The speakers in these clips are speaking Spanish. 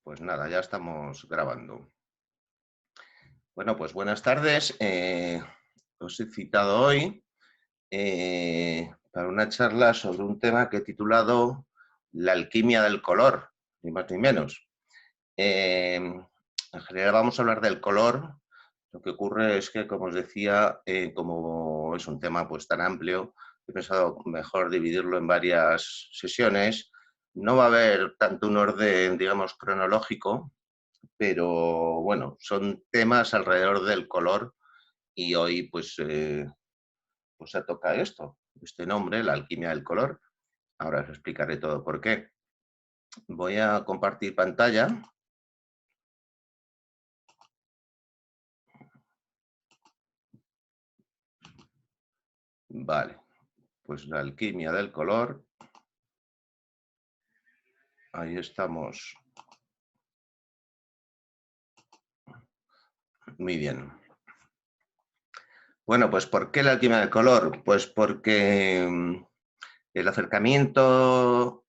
Pues nada, ya estamos grabando. Bueno, pues buenas tardes. Os he citado hoy para una charla sobre un tema que he titulado La alquimia del color, ni más ni menos. En general vamos a hablar del color. Lo que ocurre es que, como os decía, como es un tema pues tan amplio, he pensado mejor dividirlo en varias sesiones. No va a haber tanto un orden, digamos, cronológico, pero bueno, son temas alrededor del color y hoy pues se toca este nombre, la alquimia del color. Ahora os explicaré todo por qué. Voy a compartir pantalla. Vale, pues la alquimia del color. Ahí estamos. Muy bien. Bueno, pues ¿por qué la alquimia del color? Pues porque el acercamiento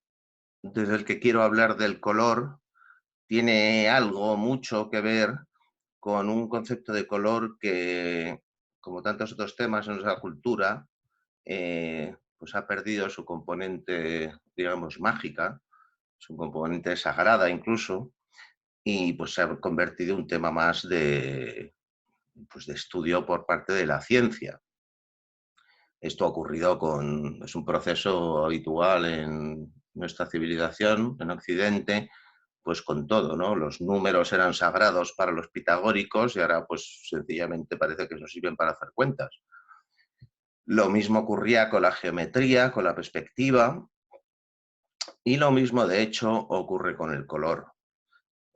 desde el que quiero hablar del color tiene algo mucho que ver con un concepto de color que, como tantos otros temas en nuestra cultura, pues ha perdido su componente, digamos, mágica, su componente sagrada incluso, y pues se ha convertido en un tema más pues de estudio por parte de la ciencia. Esto ha ocurrido es un proceso habitual en nuestra civilización, en Occidente, pues con todo, ¿no? Los números eran sagrados para los pitagóricos y ahora pues sencillamente parece que no sirven para hacer cuentas. Lo mismo ocurría con la geometría, con la perspectiva, y lo mismo de hecho ocurre con el color.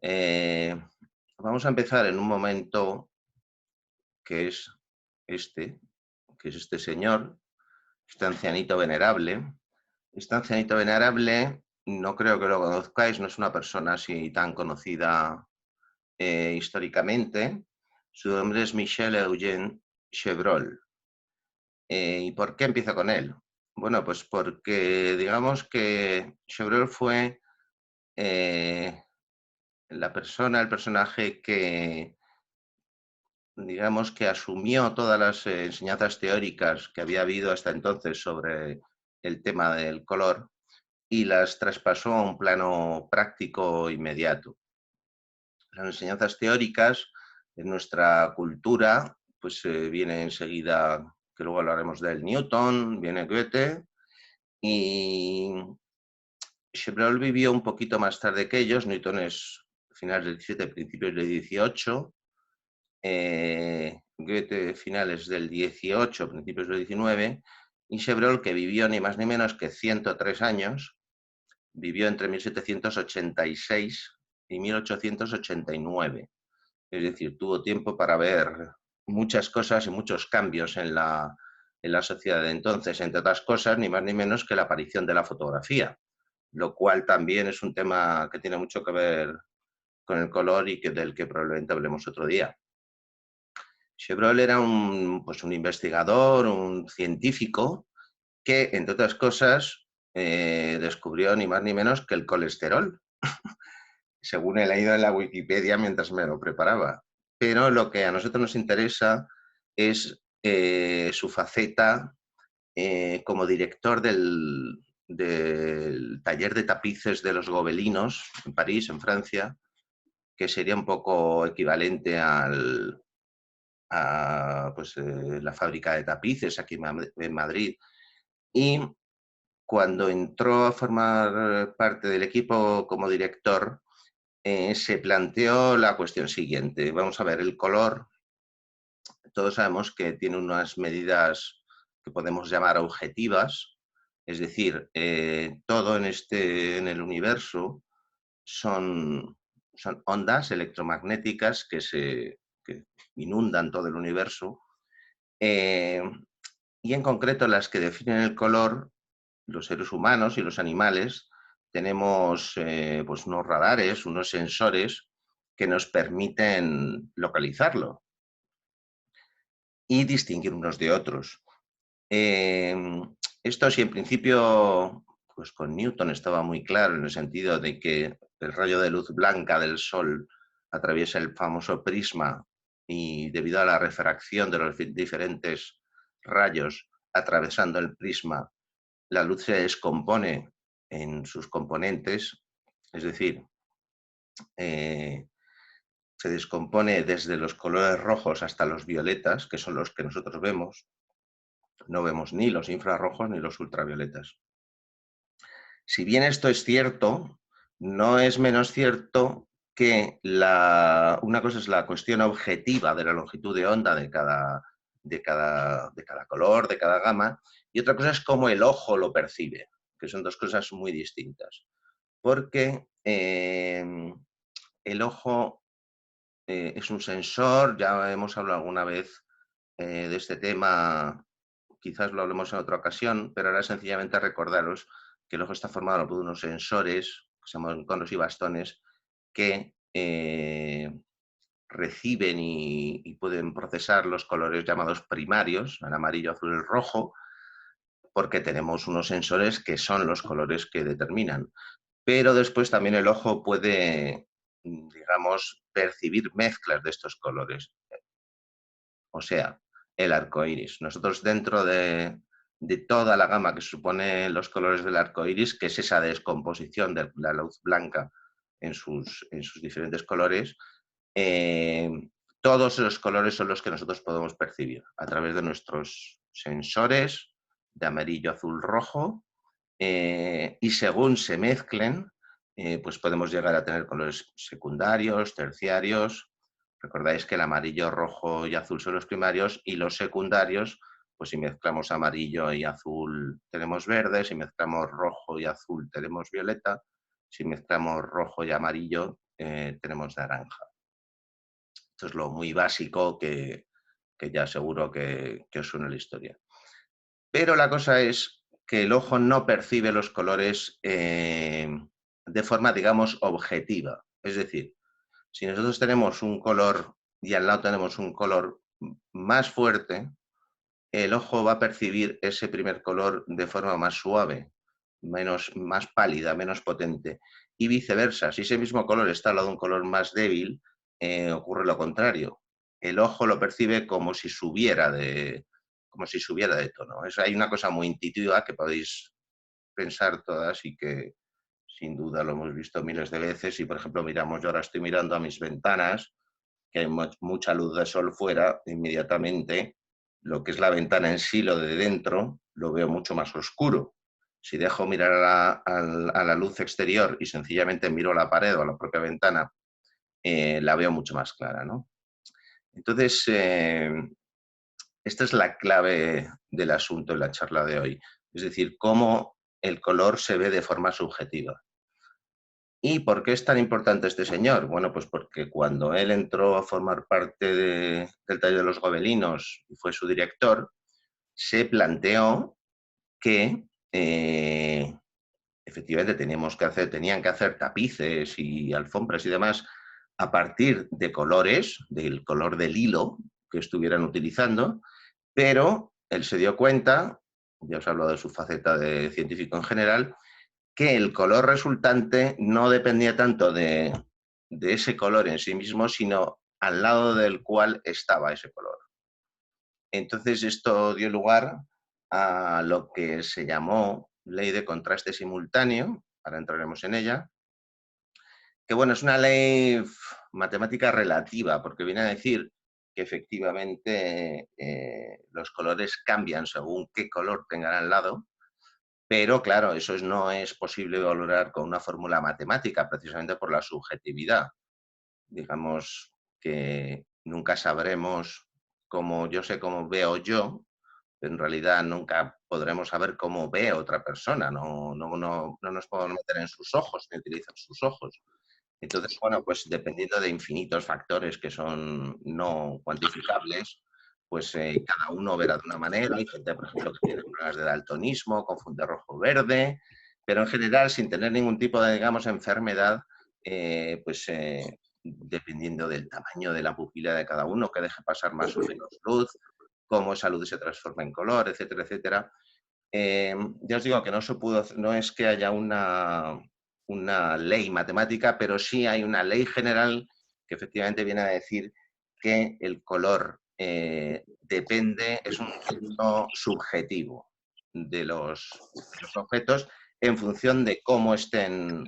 Eh, Vamos a empezar en un momento que es este, que es este señor, este ancianito venerable. Este ancianito venerable no creo que lo conozcáis, no es una persona así tan conocida históricamente. Su nombre es Michel Eugène Chevreul. ¿Y por qué empiezo con él? Bueno, pues porque digamos que Chevreul fue eh, el personaje que, digamos, que asumió todas las enseñanzas teóricas que había habido hasta entonces sobre el tema del color y las traspasó a un plano práctico inmediato. Las enseñanzas teóricas en nuestra cultura, pues viene enseguida, que luego hablaremos de él, Newton, viene Goethe, y Chevreul vivió un poquito más tarde que ellos. Newton es finales del 17, principios del 18, Goethe finales del 18, principios del 19, y Chevreul, que vivió ni más ni menos que 103 años, vivió entre 1786 y 1889. Es decir, tuvo tiempo para ver muchas cosas y muchos cambios en la sociedad de entonces, entre otras cosas, ni más ni menos que la aparición de la fotografía, lo cual también es un tema que tiene mucho que ver con el color y del que probablemente hablemos otro día. Chevreul era pues un investigador, un científico que, entre otras cosas, descubrió ni más ni menos que el colesterol, según he leído en la Wikipedia mientras me lo preparaba. Pero lo que a nosotros nos interesa es su faceta como director del taller de tapices de los Gobelinos en París, en Francia, que sería un poco equivalente a pues, la fábrica de tapices aquí en Madrid. Y cuando entró a formar parte del equipo como director, se planteó la cuestión siguiente. Vamos a ver, el color, todos sabemos que tiene unas medidas que podemos llamar objetivas, es decir, todo en el universo son ondas electromagnéticas que inundan todo el universo, eh, y en concreto las que definen el color, los seres humanos y los animales, tenemos pues unos radares, unos sensores que nos permiten localizarlo y distinguir unos de otros. Eh, Esto sí, en principio, pues con Newton estaba muy claro en el sentido de que el rayo de luz blanca del sol atraviesa el famoso prisma y debido a la refracción de los diferentes rayos atravesando el prisma, la luz se descompone en sus componentes, es decir, eh, se descompone desde los colores rojos hasta los violetas, que son los que nosotros vemos. No vemos ni los infrarrojos ni los ultravioletas. Si bien esto es cierto, no es menos cierto que una cosa es la cuestión objetiva de la longitud de onda de cada color, de cada gama, y otra cosa es cómo el ojo lo percibe, que son dos cosas muy distintas. Porque el ojo es un sensor, ya hemos hablado alguna vez de este tema, quizás lo hablemos en otra ocasión, pero ahora sencillamente recordaros que el ojo está formado por unos sensores, que se llaman conos y bastones, que reciben y pueden procesar los colores llamados primarios, el amarillo, azul y el rojo, porque tenemos unos sensores que son los colores que determinan. Pero después también el ojo puede, digamos, percibir mezclas de estos colores. O sea, el arco iris. Nosotros dentro de toda la gama que supone los colores del arco iris, que es esa descomposición de la luz blanca en sus diferentes colores, eh, todos esos colores son los que nosotros podemos percibir a través de nuestros sensores de amarillo, azul, rojo, y según se mezclen, pues podemos llegar a tener colores secundarios, terciarios. Recordáis que el amarillo, rojo y azul son los primarios y los secundarios, pues si mezclamos amarillo y azul tenemos verde, si mezclamos rojo y azul tenemos violeta, si mezclamos rojo y amarillo tenemos naranja. Esto es lo muy básico que ya seguro que os suena la historia. Pero la cosa es que el ojo no percibe los colores de forma, digamos, objetiva. Es decir, si nosotros tenemos un color y al lado tenemos un color más fuerte, el ojo va a percibir ese primer color de forma más suave, más pálida, menos potente. Y viceversa, si ese mismo color está al lado de un color más débil, ocurre lo contrario. El ojo lo percibe como si subiera de tono. Hay una cosa muy intuitiva que podéis pensar todas y que sin duda lo hemos visto miles de veces. Y, por ejemplo, yo ahora estoy mirando a mis ventanas, que hay mucha luz de sol fuera, inmediatamente lo que es la ventana en sí, lo de dentro, lo veo mucho más oscuro. Si dejo mirar a la luz exterior y sencillamente miro a la pared o a la propia ventana, la veo mucho más clara, ¿no? Entonces, esta es la clave del asunto en la charla de hoy. Es decir, cómo el color se ve de forma subjetiva. ¿Y por qué es tan importante este señor? Bueno, pues porque cuando él entró a formar parte del taller de los gobelinos y fue su director, se planteó que efectivamente tenían que hacer tapices y alfombras y demás a partir de colores, del color del hilo que estuvieran utilizando, pero él se dio cuenta, ya os he hablado de su faceta de científico en general, que el color resultante no dependía tanto de ese color en sí mismo, sino al lado del cual estaba ese color. Entonces esto dio lugar a lo que se llamó ley de contraste simultáneo, ahora entraremos en ella, que bueno, es una ley matemática relativa, porque viene a decir que efectivamente los colores cambian según qué color tengan al lado, pero claro, eso no es posible valorar con una fórmula matemática, precisamente por la subjetividad. Digamos que nunca sabremos cómo yo sé cómo veo yo, pero en realidad nunca podremos saber cómo ve otra persona. No nos podemos meter en sus ojos ni utilizar sus ojos. Entonces, bueno, pues dependiendo de infinitos factores que son no cuantificables, pues cada uno verá de una manera. Hay gente, por ejemplo, que tiene problemas de daltonismo, confunde rojo-verde, pero en general, sin tener ningún tipo de, digamos, enfermedad, dependiendo del tamaño de la pupila de cada uno, que deje pasar más o menos luz, cómo esa luz se transforma en color, etcétera, etcétera. Ya os digo que no es que haya una ley matemática, pero sí hay una ley general que efectivamente viene a decir que el color depende, es un efecto subjetivo de los objetos en función de cómo estén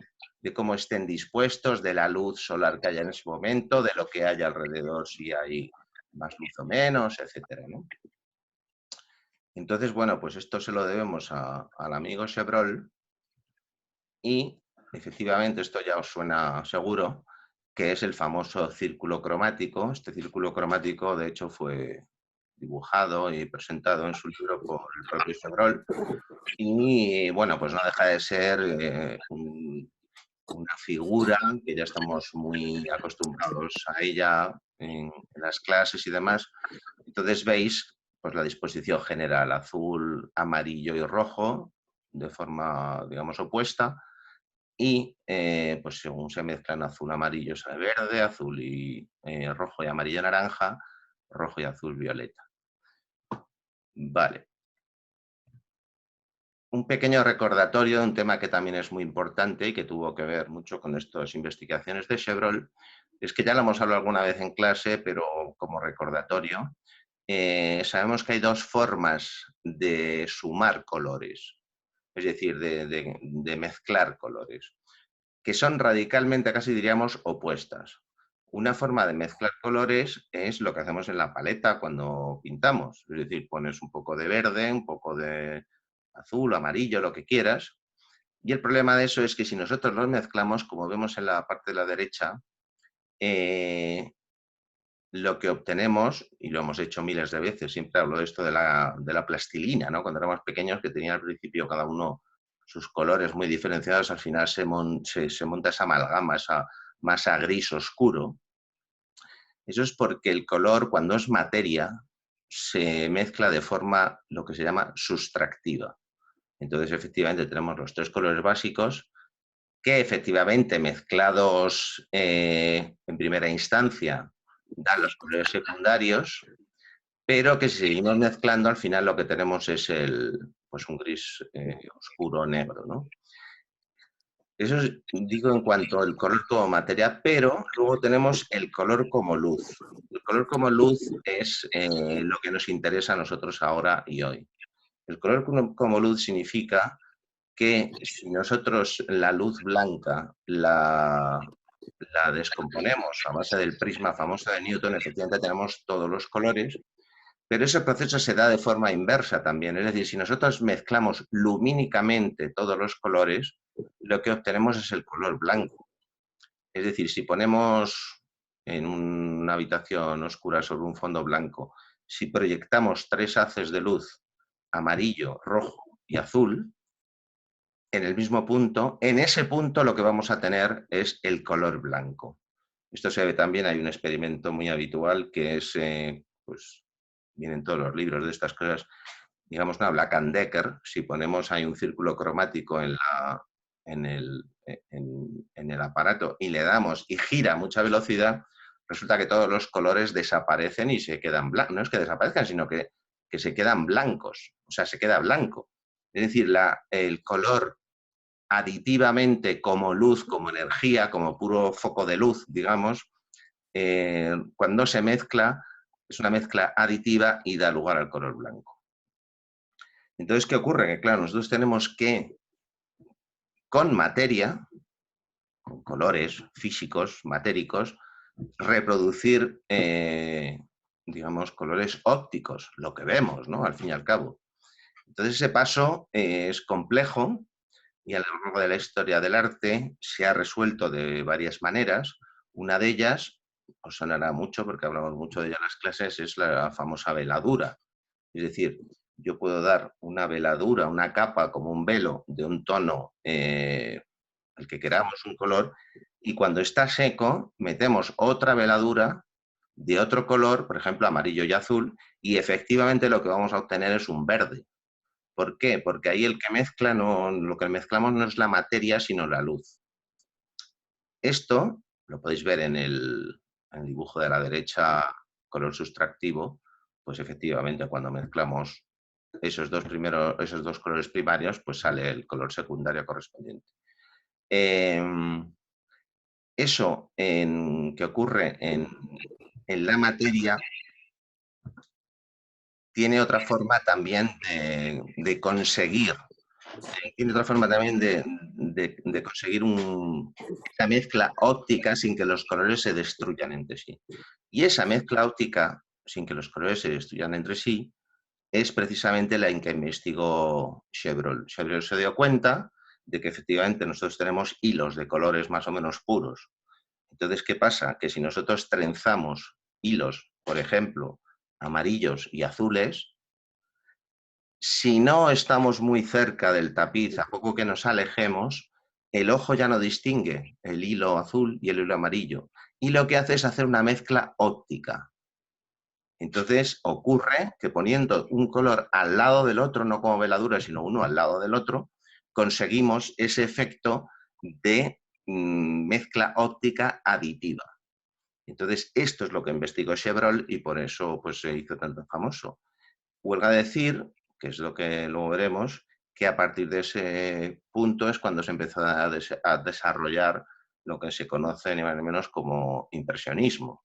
dispuestos, de la luz solar que haya en ese momento, de lo que haya alrededor, si hay más luz o menos, etcétera, ¿no? Entonces, bueno, pues esto se lo debemos al amigo Chevreul y efectivamente esto ya os suena seguro, que es el famoso círculo cromático. Este círculo cromático, de hecho, fue dibujado y presentado en su libro por el propio Chevreul y, bueno, pues no deja de ser una figura que ya estamos muy acostumbrados a ella en las clases y demás. Entonces veis pues, la disposición general, azul, amarillo y rojo, de forma, digamos, opuesta, y pues según se mezclan azul, amarillo, sale verde, azul y rojo y amarillo, naranja, rojo y azul, violeta. Vale. Un pequeño recordatorio de un tema que también es muy importante y que tuvo que ver mucho con estas investigaciones de Chevreul, es que ya lo hemos hablado alguna vez en clase, pero como recordatorio, sabemos que hay dos formas de sumar colores, es decir, de mezclar colores, que son radicalmente, casi diríamos, opuestas. Una forma de mezclar colores es lo que hacemos en la paleta cuando pintamos, es decir, pones un poco de verde, un poco de azul, amarillo, lo que quieras, y el problema de eso es que si nosotros los mezclamos, como vemos en la parte de la derecha, lo que obtenemos, y lo hemos hecho miles de veces, siempre hablo de esto de la plastilina, ¿no? Cuando éramos pequeños, que tenía al principio cada uno sus colores muy diferenciados, al final se monta esa amalgama, esa masa gris oscuro. Eso es porque el color, cuando es materia, se mezcla de forma lo que se llama sustractiva. Entonces, efectivamente, tenemos los tres colores básicos que efectivamente mezclados en primera instancia dan los colores secundarios, pero que si seguimos mezclando al final lo que tenemos es pues un gris oscuro negro, ¿no? Eso digo en cuanto al color como materia, pero luego tenemos el color como luz. El color como luz es lo que nos interesa a nosotros ahora y hoy. El color como luz significa que si nosotros la luz blanca la descomponemos a base del prisma famoso de Newton, efectivamente tenemos todos los colores, pero ese proceso se da de forma inversa también. Es decir, si nosotros mezclamos lumínicamente todos los colores, lo que obtenemos es el color blanco. Es decir, si ponemos en una habitación oscura sobre un fondo blanco, si proyectamos tres haces de luz, amarillo, rojo y azul, en el mismo punto, en ese punto lo que vamos a tener es el color blanco. Esto se ve también, hay un experimento muy habitual que es, pues vienen todos los libros de estas cosas, digamos una Black and Decker, si ponemos ahí un círculo cromático en el aparato y le damos y gira a mucha velocidad, resulta que todos los colores desaparecen y se quedan blancos. No es que desaparezcan, sino que se quedan blancos, o sea, se queda blanco. Es decir, el color aditivamente como luz, como energía, como puro foco de luz, digamos, cuando se mezcla, es una mezcla aditiva y da lugar al color blanco. Entonces, ¿qué ocurre? Que claro, nosotros tenemos que, con materia, con colores físicos, matéricos, reproducir, digamos, colores ópticos, lo que vemos, ¿no? Al fin y al cabo. Entonces, ese paso es complejo y a lo largo de la historia del arte se ha resuelto de varias maneras. Una de ellas, os sonará mucho porque hablamos mucho de ella en las clases, es la famosa veladura. Es decir, yo puedo dar una veladura, una capa como un velo de un tono, el que queramos, un color, y cuando está seco metemos otra veladura de otro color, por ejemplo amarillo y azul, y efectivamente lo que vamos a obtener es un verde. ¿Por qué? Porque ahí el que mezcla, lo que mezclamos no es la materia, sino la luz. Esto lo podéis ver en el dibujo de la derecha, color sustractivo, pues efectivamente cuando mezclamos esos dos colores primarios, pues sale el color secundario correspondiente. Eso que ocurre en la materia tiene otra forma también de conseguir, tiene otra forma también de conseguir esa mezcla óptica sin que los colores se destruyan entre sí. Y esa mezcla óptica, sin que los colores se destruyan entre sí, es precisamente la en que investigó Chevreul. Chevreul se dio cuenta de que efectivamente nosotros tenemos hilos de colores más o menos puros. Entonces, ¿qué pasa? Que si nosotros trenzamos hilos, por ejemplo, amarillos y azules, si no estamos muy cerca del tapiz, a poco que nos alejemos, el ojo ya no distingue el hilo azul y el hilo amarillo. Y lo que hace es hacer una mezcla óptica. Entonces ocurre que poniendo un color al lado del otro, no como veladura, sino uno al lado del otro, conseguimos ese efecto de mezcla óptica aditiva. Entonces, esto es lo que investigó Chevreul y por eso pues, se hizo tanto famoso. Huelga decir, que es lo que luego veremos, que a partir de ese punto es cuando se empezó a desarrollar lo que se conoce ni más ni menos como impresionismo.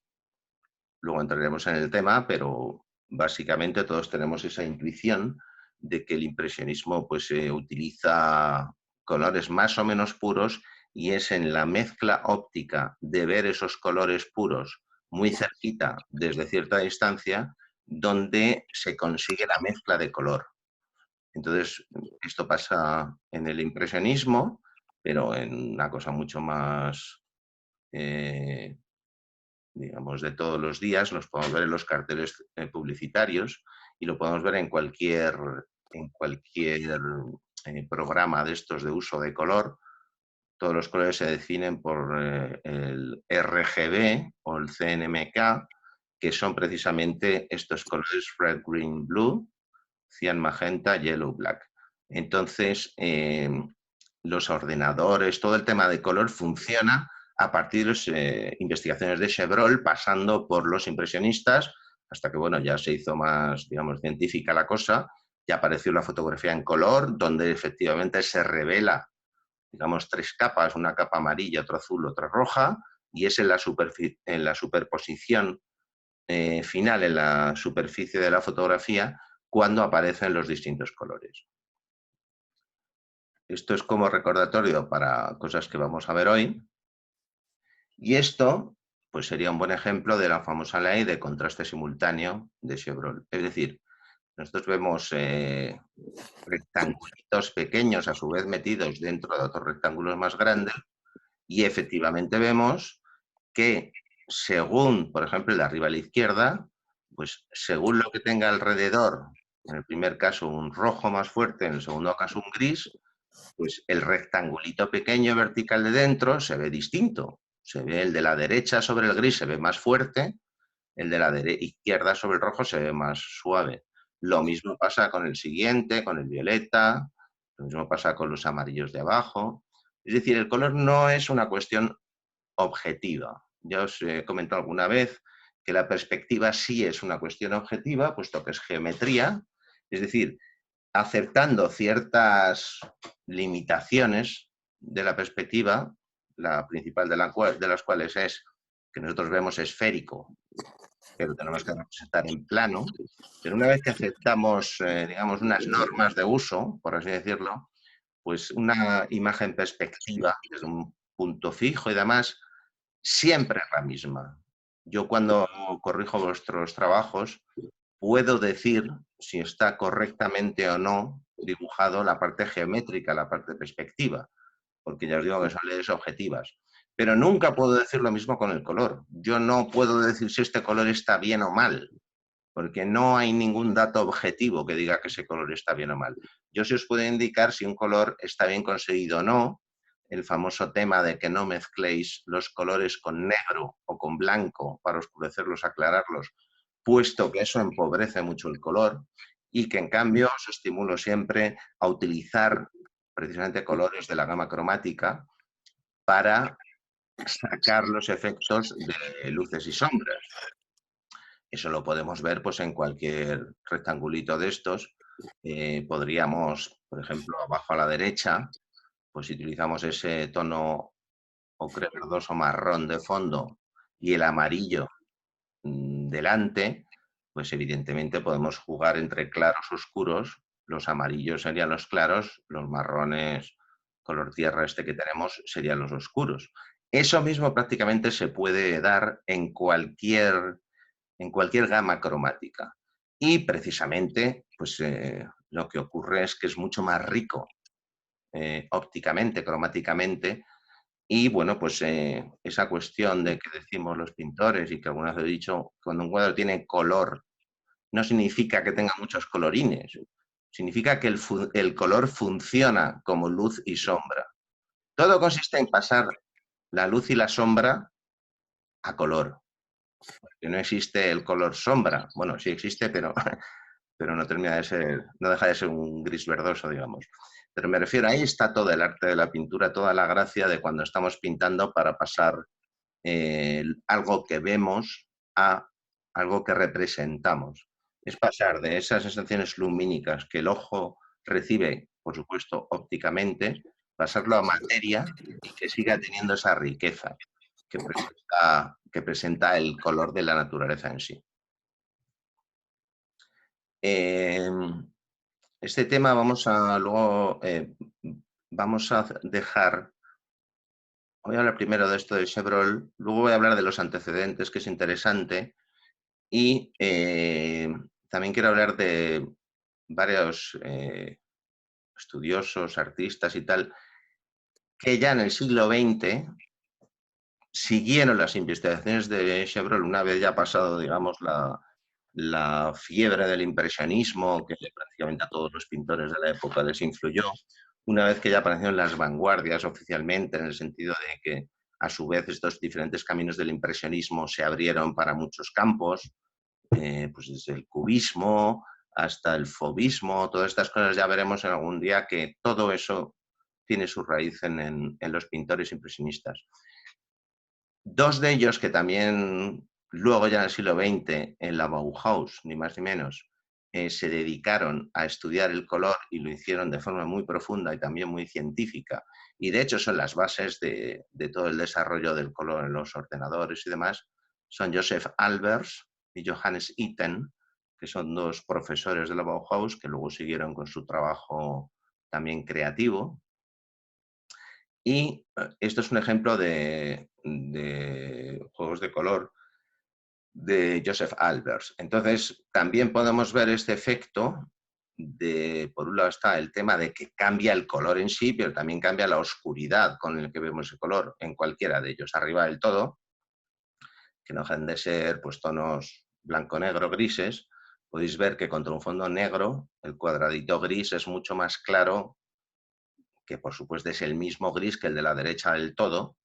Luego entraremos en el tema, pero básicamente todos tenemos esa intuición de que el impresionismo pues, utiliza colores más o menos puros y es en la mezcla óptica de ver esos colores puros muy cerquita desde cierta distancia donde se consigue la mezcla de color. Entonces, esto pasa en el impresionismo, pero en una cosa mucho más digamos, de todos los días, los podemos ver en los carteles publicitarios y lo podemos ver en cualquier programa de estos de uso de color. Todos los colores se definen por el RGB o el CNMK, que son precisamente estos colores red, green, blue, cian, magenta, yellow, black. Entonces, los ordenadores, todo el tema de color funciona a partir de las investigaciones de Chevreul, pasando por los impresionistas, hasta que bueno, ya se hizo más, digamos, científica la cosa, ya apareció la fotografía en color, donde efectivamente se revela, digamos, tres capas, una capa amarilla, otra azul, otra roja, y es en la superposición final, en la superficie de la fotografía, cuando aparecen los distintos colores. Esto es como recordatorio para cosas que vamos a ver hoy. Y esto pues sería un buen ejemplo de la famosa ley de contraste simultáneo de Chevreul. Es decir, nosotros vemos rectangulitos pequeños a su vez metidos dentro de otros rectángulos más grandes y efectivamente vemos que según, por ejemplo, el de arriba a la izquierda, pues según lo que tenga alrededor, en el primer caso un rojo más fuerte, en el segundo caso un gris, pues el rectangulito pequeño vertical de dentro se ve distinto. Se ve el de la derecha sobre el gris, se ve más fuerte, el de la izquierda sobre el rojo se ve más suave. Lo mismo pasa con el siguiente, con el violeta, lo mismo pasa con los amarillos de abajo. Es decir, el color no es una cuestión objetiva. Ya os he comentado alguna vez que la perspectiva sí es una cuestión objetiva, puesto que es geometría, es decir, aceptando ciertas limitaciones de la perspectiva, la principal de las cuales es que nosotros vemos esférico, pero tenemos que representar en plano. Pero una vez que aceptamos, digamos, unas normas de uso, por así decirlo, pues una imagen perspectiva desde un punto fijo y demás, siempre es la misma. Yo cuando corrijo vuestros trabajos, puedo decir si está correctamente o no dibujado la parte geométrica, la parte de perspectiva, porque ya os digo que son leyes objetivas. Pero nunca puedo decir lo mismo con el color. Yo no puedo decir si este color está bien o mal, porque no hay ningún dato objetivo que diga que ese color está bien o mal. Yo sí os puedo indicar si un color está bien conseguido o no, el famoso tema de que no mezcléis los colores con negro o con blanco para oscurecerlos, aclararlos, puesto que eso empobrece mucho el color y que en cambio os estimulo siempre a utilizar precisamente colores de la gama cromática para sacar los efectos de luces y sombras. Eso lo podemos ver pues, en cualquier rectangulito de estos. Podríamos, por ejemplo, abajo a la derecha, pues si utilizamos ese tono ocre verdoso marrón de fondo y el amarillo delante, pues evidentemente podemos jugar entre claros oscuros. Los amarillos serían los claros, los marrones color tierra este que tenemos serían los oscuros. Eso mismo prácticamente se puede dar en cualquier gama cromática. Y precisamente, pues lo que ocurre es que es mucho más rico ópticamente, cromáticamente, y bueno, pues esa cuestión de que decimos los pintores y que alguna vez he dicho, cuando un cuadro tiene color, no significa que tenga muchos colorines, significa que el color funciona como luz y sombra. Todo consiste en pasar la luz y la sombra a color, que no existe el color sombra. Bueno, sí existe, pero, pero no termina de ser, no deja de ser un gris verdoso, digamos. Pero me refiero, ahí está todo el arte de la pintura, toda la gracia de cuando estamos pintando para pasar algo que vemos a algo que representamos. Es pasar de esas sensaciones lumínicas que el ojo recibe, por supuesto, ópticamente, pasarlo a materia y que siga teniendo esa riqueza que presenta el color de la naturaleza en sí. Este tema vamos a luego vamos a dejar. Voy a hablar primero de esto de Chevrolet, luego voy a hablar de los antecedentes, que es interesante, y también quiero hablar de varios estudiosos, artistas y tal, que ya en el siglo XX siguieron las investigaciones de Chevreul una vez ya pasado, digamos, la fiebre del impresionismo, que prácticamente a todos los pintores de la época les influyó, una vez que ya aparecieron las vanguardias oficialmente, en el sentido de que a su vez estos diferentes caminos del impresionismo se abrieron para muchos campos, pues desde el cubismo hasta el fauvismo, todas estas cosas ya veremos en algún día que todo eso tiene su raíz en los pintores impresionistas. Dos de ellos que también luego ya en el siglo XX en la Bauhaus, ni más ni menos, se dedicaron a estudiar el color y lo hicieron de forma muy profunda y también muy científica. Y de hecho son las bases de todo el desarrollo del color en los ordenadores y demás. Son Joseph Albers y Johannes Itten, que son dos profesores de la Bauhaus que luego siguieron con su trabajo también creativo. Y esto es un ejemplo de juegos de color de Joseph Albers. Entonces, también podemos ver este efecto de, por un lado está el tema de que cambia el color en sí, pero también cambia la oscuridad con el que vemos el color en cualquiera de ellos. Arriba del todo, que no dejan de ser pues, tonos blanco, negro, grises, podéis ver que contra un fondo negro, el cuadradito gris es mucho más claro, que por supuesto es el mismo gris que el de la derecha del todo,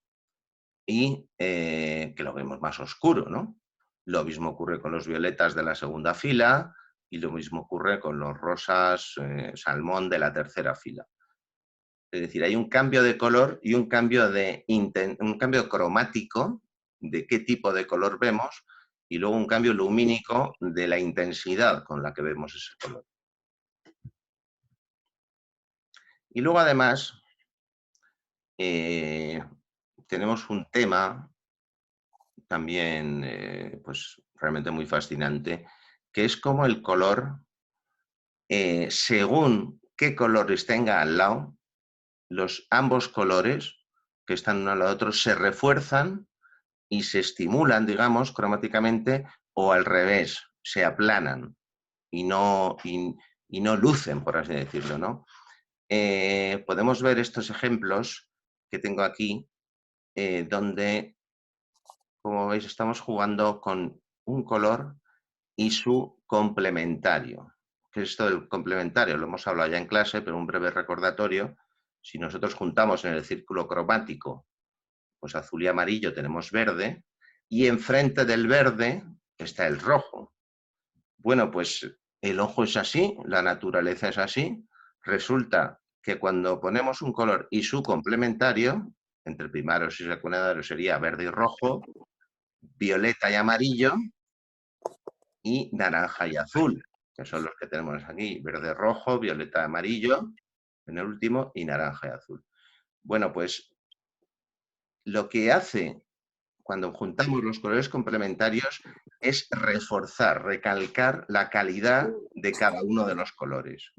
y que lo vemos más oscuro, ¿no? Lo mismo ocurre con los violetas de la segunda fila y lo mismo ocurre con los rosas salmón de la tercera fila. Es decir, hay un cambio de color y un cambio cromático de qué tipo de color vemos y luego un cambio lumínico de la intensidad con la que vemos ese color. Y luego además tenemos un tema también pues realmente muy fascinante, que es como el color, según qué colores tenga al lado, ambos colores que están uno al lado de otro se refuerzan y se estimulan, digamos, cromáticamente, o al revés, se aplanan y no lucen, por así decirlo, ¿no? Podemos ver estos ejemplos que tengo aquí, donde, como veis, estamos jugando con un color y su complementario. ¿Qué es esto del complementario? Lo hemos hablado ya en clase, pero un breve recordatorio. Si nosotros juntamos en el círculo cromático, pues azul y amarillo tenemos verde, y enfrente del verde está el rojo. Bueno, pues el ojo es así, la naturaleza es así. Resulta que cuando ponemos un color y su complementario, entre primarios y secundarios sería verde y rojo, violeta y amarillo, y naranja y azul, que son los que tenemos aquí, verde, rojo, violeta, amarillo, en el último, y naranja y azul. Bueno, pues lo que hace cuando juntamos los colores complementarios es reforzar, recalcar la calidad de cada uno de los colores.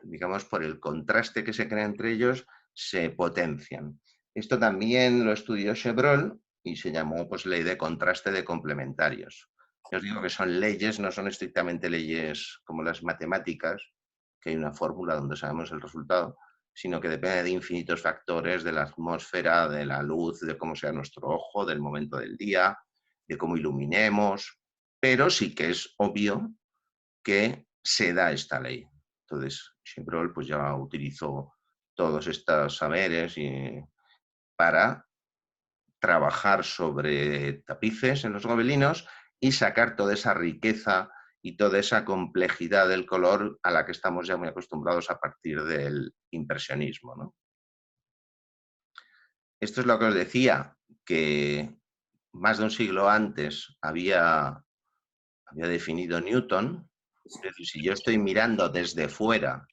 Digamos, por el contraste que se crea entre ellos, se potencian. Esto también lo estudió Chevreul y se llamó pues, ley de contraste de complementarios. Yo os digo que son leyes, no son estrictamente leyes como las matemáticas, que hay una fórmula donde sabemos el resultado, sino que depende de infinitos factores, de la atmósfera, de la luz, de cómo sea nuestro ojo, del momento del día, de cómo iluminemos, pero sí que es obvio que se da esta ley. Entonces, Chevreul pues ya utilizó todos estos saberes para trabajar sobre tapices en los gobelinos y sacar toda esa riqueza y toda esa complejidad del color a la que estamos ya muy acostumbrados a partir del impresionismo, ¿no? Esto es lo que os decía, que más de un siglo antes había definido Newton. Es decir, si yo estoy mirando desde fuera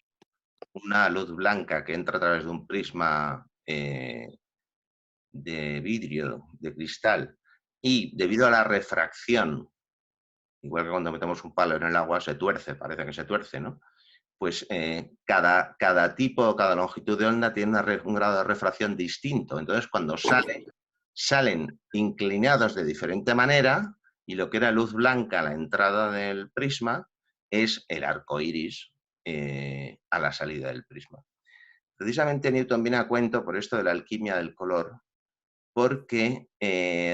una luz blanca que entra a través de un prisma de vidrio, de cristal, y debido a la refracción, igual que cuando metemos un palo en el agua se tuerce, parece que se tuerce, ¿no? Pues cada tipo, cada longitud de onda tiene un grado de refracción distinto. Entonces, cuando salen inclinados de diferente manera y lo que era luz blanca a la entrada del prisma es el arco iris a la salida del prisma. Precisamente Newton viene a cuento por esto de la alquimia del color, porque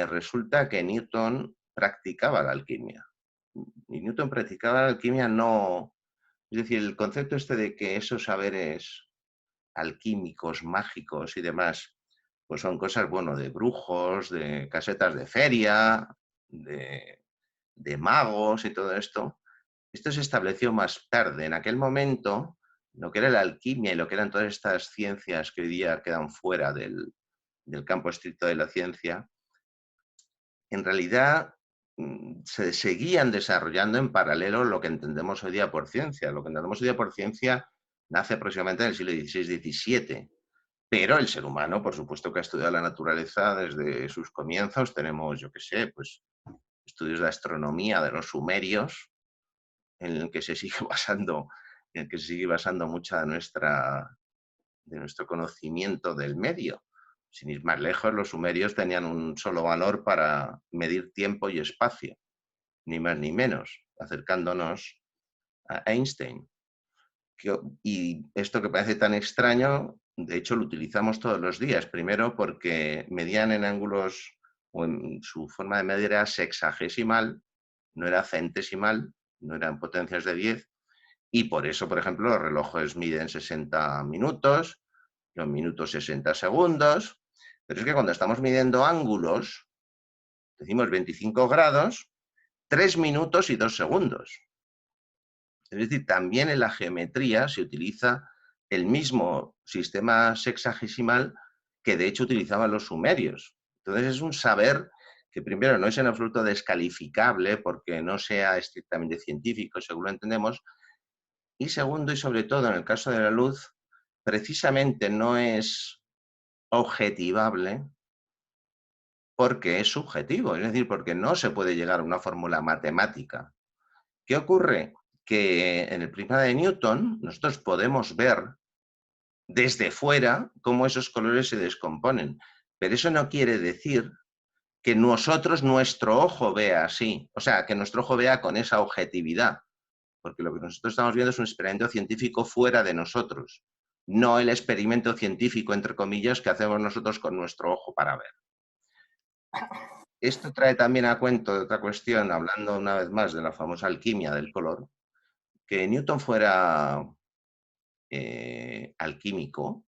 resulta que Newton practicaba la alquimia. Y Newton practicaba la alquimia no... Es decir, el concepto este de que esos saberes alquímicos, mágicos y demás, pues son cosas, bueno, de brujos, de casetas de feria, de magos y todo esto. Esto se estableció más tarde. En aquel momento, lo que era la alquimia y lo que eran todas estas ciencias que hoy día quedan fuera del campo estricto de la ciencia, en realidad se seguían desarrollando en paralelo lo que entendemos hoy día por ciencia. Lo que entendemos hoy día por ciencia nace aproximadamente en el siglo XVI-XVII. Pero el ser humano, por supuesto que ha estudiado la naturaleza desde sus comienzos. Tenemos, yo qué sé, pues estudios de astronomía de los sumerios, en el que se sigue basando, en el que se sigue basando mucha de nuestro conocimiento del medio. Sin ir más lejos, los sumerios tenían un solo valor para medir tiempo y espacio, ni más ni menos, acercándonos a Einstein. Y esto que parece tan extraño, de hecho lo utilizamos todos los días. Primero porque medían en ángulos, o en su forma de medir era sexagesimal, no era centesimal, no eran potencias de 10. Y por eso, por ejemplo, los relojes miden 60 minutos, los minutos 60 segundos. Pero es que cuando estamos midiendo ángulos, decimos 25 grados, 3 minutos y 2 segundos. Es decir, también en la geometría se utiliza el mismo sistema sexagesimal que de hecho utilizaban los sumerios. Entonces es un saber que primero no es en absoluto descalificable porque no sea estrictamente científico, según lo entendemos, y segundo y sobre todo en el caso de la luz, precisamente no es objetivable porque es subjetivo, es decir, porque no se puede llegar a una fórmula matemática. ¿Qué ocurre? Que en el prisma de Newton nosotros podemos ver desde fuera cómo esos colores se descomponen, pero eso no quiere decir que nuestro ojo vea así, o sea, que nuestro ojo vea con esa objetividad, porque lo que nosotros estamos viendo es un experimento científico fuera de nosotros, no el experimento científico, entre comillas, que hacemos nosotros con nuestro ojo para ver. Esto trae también a cuento de otra cuestión, hablando una vez más de la famosa alquimia del color, que Newton fuera alquímico,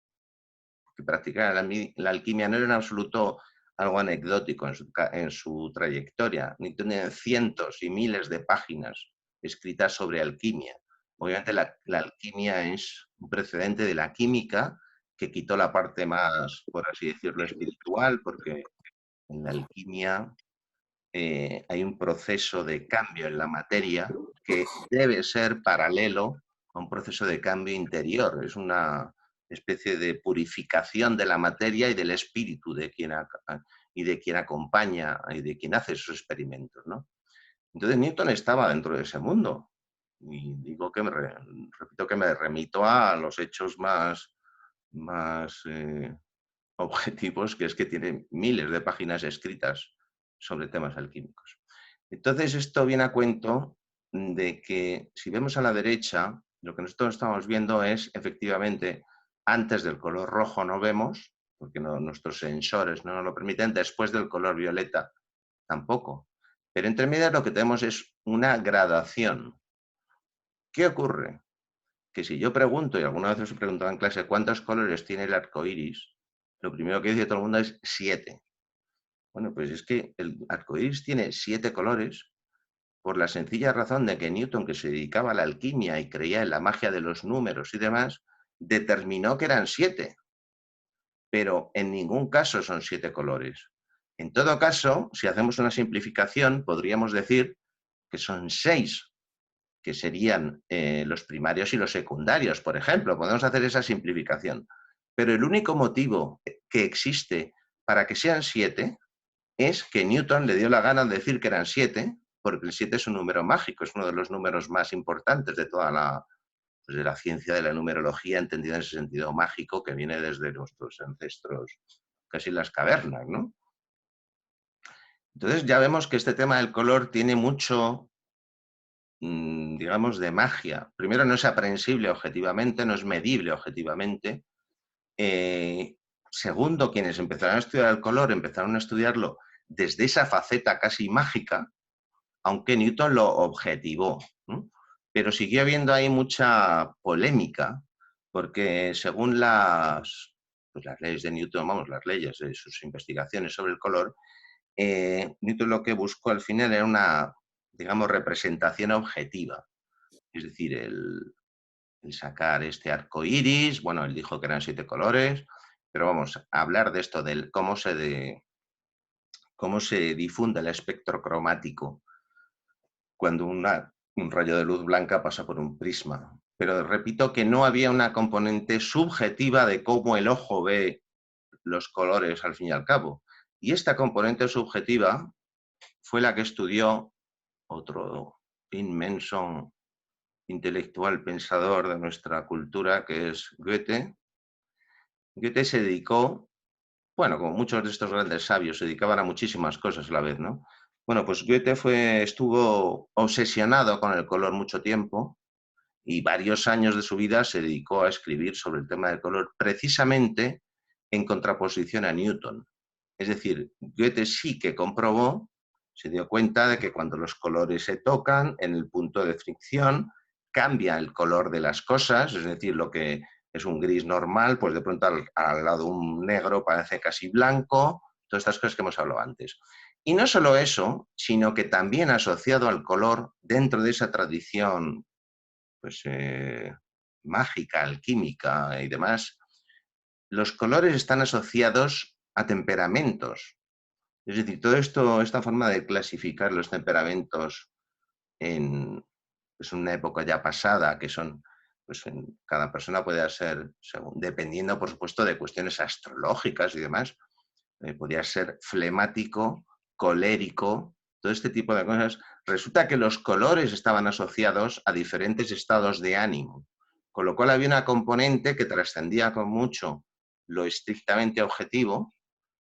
que practicara la alquimia, no era en absoluto algo anecdótico en su trayectoria. Newton tiene cientos y miles de páginas escritas sobre alquimia. Obviamente la alquimia es un precedente de la química que quitó la parte más, por así decirlo, espiritual, porque en la alquimia hay un proceso de cambio en la materia que debe ser paralelo a un proceso de cambio interior. Es una especie de purificación de la materia y del espíritu y de quien acompaña y de quien hace esos experimentos, ¿no? Entonces Newton estaba dentro de ese mundo. Y digo que repito que me remito a los hechos más objetivos, que es que tiene miles de páginas escritas sobre temas alquímicos. Entonces, esto viene a cuento de que si vemos a la derecha, lo que nosotros estamos viendo es efectivamente antes del color rojo no vemos, porque nuestros sensores no nos lo permiten, después del color violeta tampoco. Pero entre medias lo que tenemos es una gradación. ¿Qué ocurre? Que si yo pregunto, y alguna vez os he preguntado en clase, ¿cuántos colores tiene el arco iris? Lo primero que dice todo el mundo es 7. Bueno, pues es que el arco iris tiene 7 colores por la sencilla razón de que Newton, que se dedicaba a la alquimia y creía en la magia de los números y demás, determinó que eran 7, pero en ningún caso son 7 colores. En todo caso, si hacemos una simplificación, podríamos decir que son 6, que serían los primarios y los secundarios, por ejemplo. Podemos hacer esa simplificación. Pero el único motivo que existe para que sean 7 es que Newton le dio la gana de decir que eran 7, porque el 7 es un número mágico, es uno de los números más importantes de toda pues de la ciencia de la numerología, entendida en ese sentido mágico que viene desde nuestros ancestros, casi las cavernas, ¿no? Entonces ya vemos que este tema del color tiene mucho, digamos, de magia. Primero, no es aprehensible objetivamente, no es medible objetivamente. Segundo, quienes empezaron a estudiar el color empezaron a estudiarlo desde esa faceta casi mágica, aunque Newton lo objetivó, ¿no? Pero siguió habiendo ahí mucha polémica, porque según pues las leyes de Newton, vamos, las leyes de sus investigaciones sobre el color, Newton lo que buscó al final era una, digamos, representación objetiva. Es decir, el sacar este arco iris, bueno, él dijo que eran 7 colores, pero vamos, a hablar de esto, del cómo se difunde el espectro cromático cuando un rayo de luz blanca pasa por un prisma. Pero repito que no había una componente subjetiva de cómo el ojo ve los colores al fin y al cabo. Y esta componente subjetiva fue la que estudió otro inmenso intelectual pensador de nuestra cultura, que es Goethe. Goethe se dedicó, bueno, como muchos de estos grandes sabios, se dedicaban a muchísimas cosas a la vez, ¿no? Bueno, pues Goethe estuvo obsesionado con el color mucho tiempo y varios años de su vida se dedicó a escribir sobre el tema del color, precisamente en contraposición a Newton. Es decir, Goethe sí que comprobó, se dio cuenta de que cuando los colores se tocan en el punto de fricción, cambia el color de las cosas, es decir, lo que es un gris normal, pues de pronto al lado de un negro parece casi blanco, todas estas cosas que hemos hablado antes. Y no solo eso, sino que también asociado al color, dentro de esa tradición pues, mágica, alquímica y demás, los colores están asociados a temperamentos. Es decir, todo esto, esta forma de clasificar los temperamentos en pues, una época ya pasada, que son, pues cada persona puede ser, dependiendo, por supuesto, de cuestiones astrológicas y demás, podría ser flemático, colérico, todo este tipo de cosas. Resulta que los colores estaban asociados a diferentes estados de ánimo, con lo cual había una componente que trascendía con mucho lo estrictamente objetivo,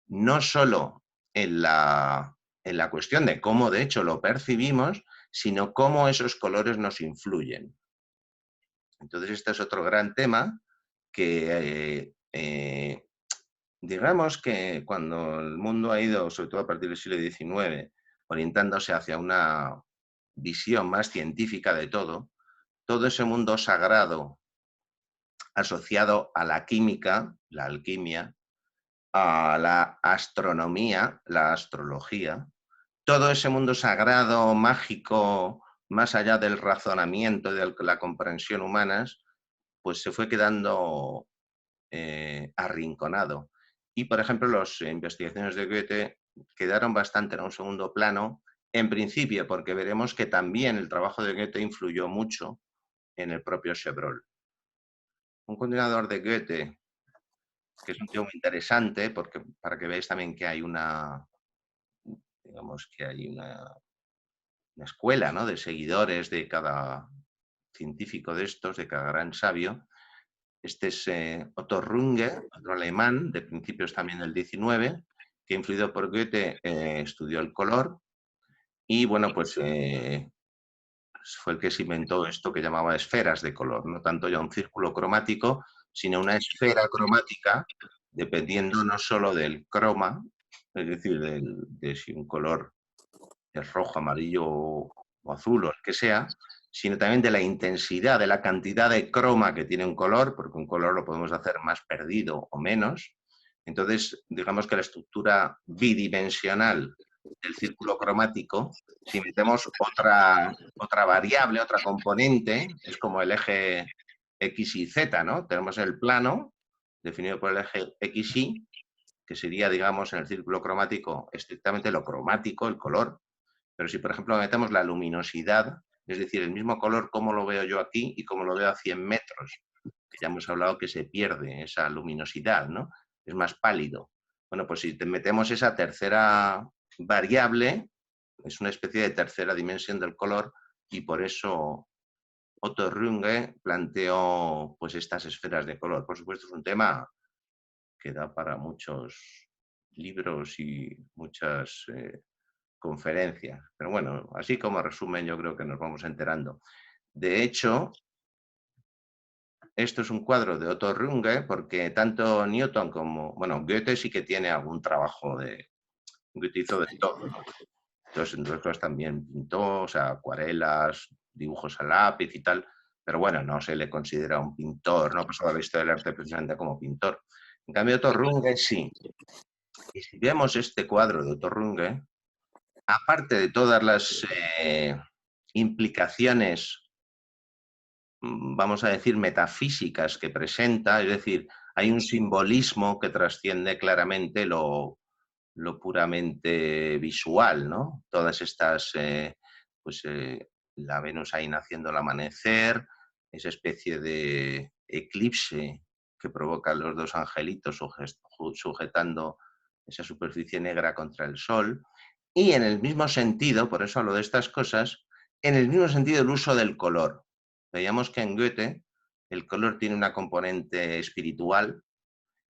no solo en la cuestión de cómo de hecho lo percibimos, sino cómo esos colores nos influyen. Entonces, este es otro gran tema que digamos que cuando el mundo ha ido, sobre todo a partir del siglo XIX, orientándose hacia una visión más científica de todo ese mundo sagrado asociado a la química, la alquimia, a la astronomía, la astrología, todo ese mundo sagrado, mágico, más allá del razonamiento y de la comprensión humanas, pues se fue quedando arrinconado. Y, por ejemplo, las investigaciones de Goethe quedaron bastante en un segundo plano, en principio, porque veremos que también el trabajo de Goethe influyó mucho en el propio Chevreul. un continuador de Goethe, que es un tío muy interesante, porque para que veáis también que hay una, digamos que hay una escuela, ¿no?, de seguidores de cada científico de estos, de cada gran sabio. Este es Otto Runge, otro alemán, de principios también del 19, que influido por Goethe estudió el color y, bueno, pues fue el que se inventó esto que llamaba esferas de color, no tanto ya un círculo cromático, sino una esfera cromática, dependiendo no solo del croma, es decir, de si un color es rojo, amarillo o azul o el que sea, sino también de la intensidad, de la cantidad de croma que tiene un color, porque un color lo podemos hacer más perdido o menos. Entonces, digamos que la estructura bidimensional del círculo cromático, si metemos otra variable, otra componente, es como el eje X y Z, ¿no? Tenemos el plano definido por el eje X, Y, que sería, digamos, en el círculo cromático estrictamente lo cromático, el color. Pero si, por ejemplo, metemos la luminosidad, es decir, el mismo color, cómo lo veo yo aquí y cómo lo veo a 100 metros, que ya hemos hablado que se pierde esa luminosidad, ¿no? Es más pálido. Bueno, pues si te metemos esa tercera variable, es una especie de tercera dimensión del color y por eso Otto Runge planteó pues estas esferas de color. Por supuesto, es un tema que da para muchos libros y muchas conferencias. Pero bueno, así como resumen, yo creo que nos vamos enterando. De hecho, esto es un cuadro de Otto Runge, porque tanto Newton como, bueno, Goethe sí que tiene algún trabajo de, Goethe hizo de todo, ¿no? Entonces, entre otras cosas también pintó, o sea, acuarelas, dibujos a lápiz y tal, pero bueno, no se le considera un pintor, no pasó a la historia del arte precisamente como pintor. En cambio, Otto Runge sí. Y si vemos este cuadro de Otto Runge, aparte de todas las implicaciones, vamos a decir, metafísicas que presenta, es decir, hay un simbolismo que trasciende claramente lo puramente visual, ¿no? Todas estas, pues la Venus ahí naciendo al amanecer, esa especie de eclipse que provocan los dos angelitos sujetando esa superficie negra contra el sol. Y en el mismo sentido, por eso hablo de estas cosas, en el mismo sentido el uso del color. Veíamos que en Goethe el color tiene una componente espiritual,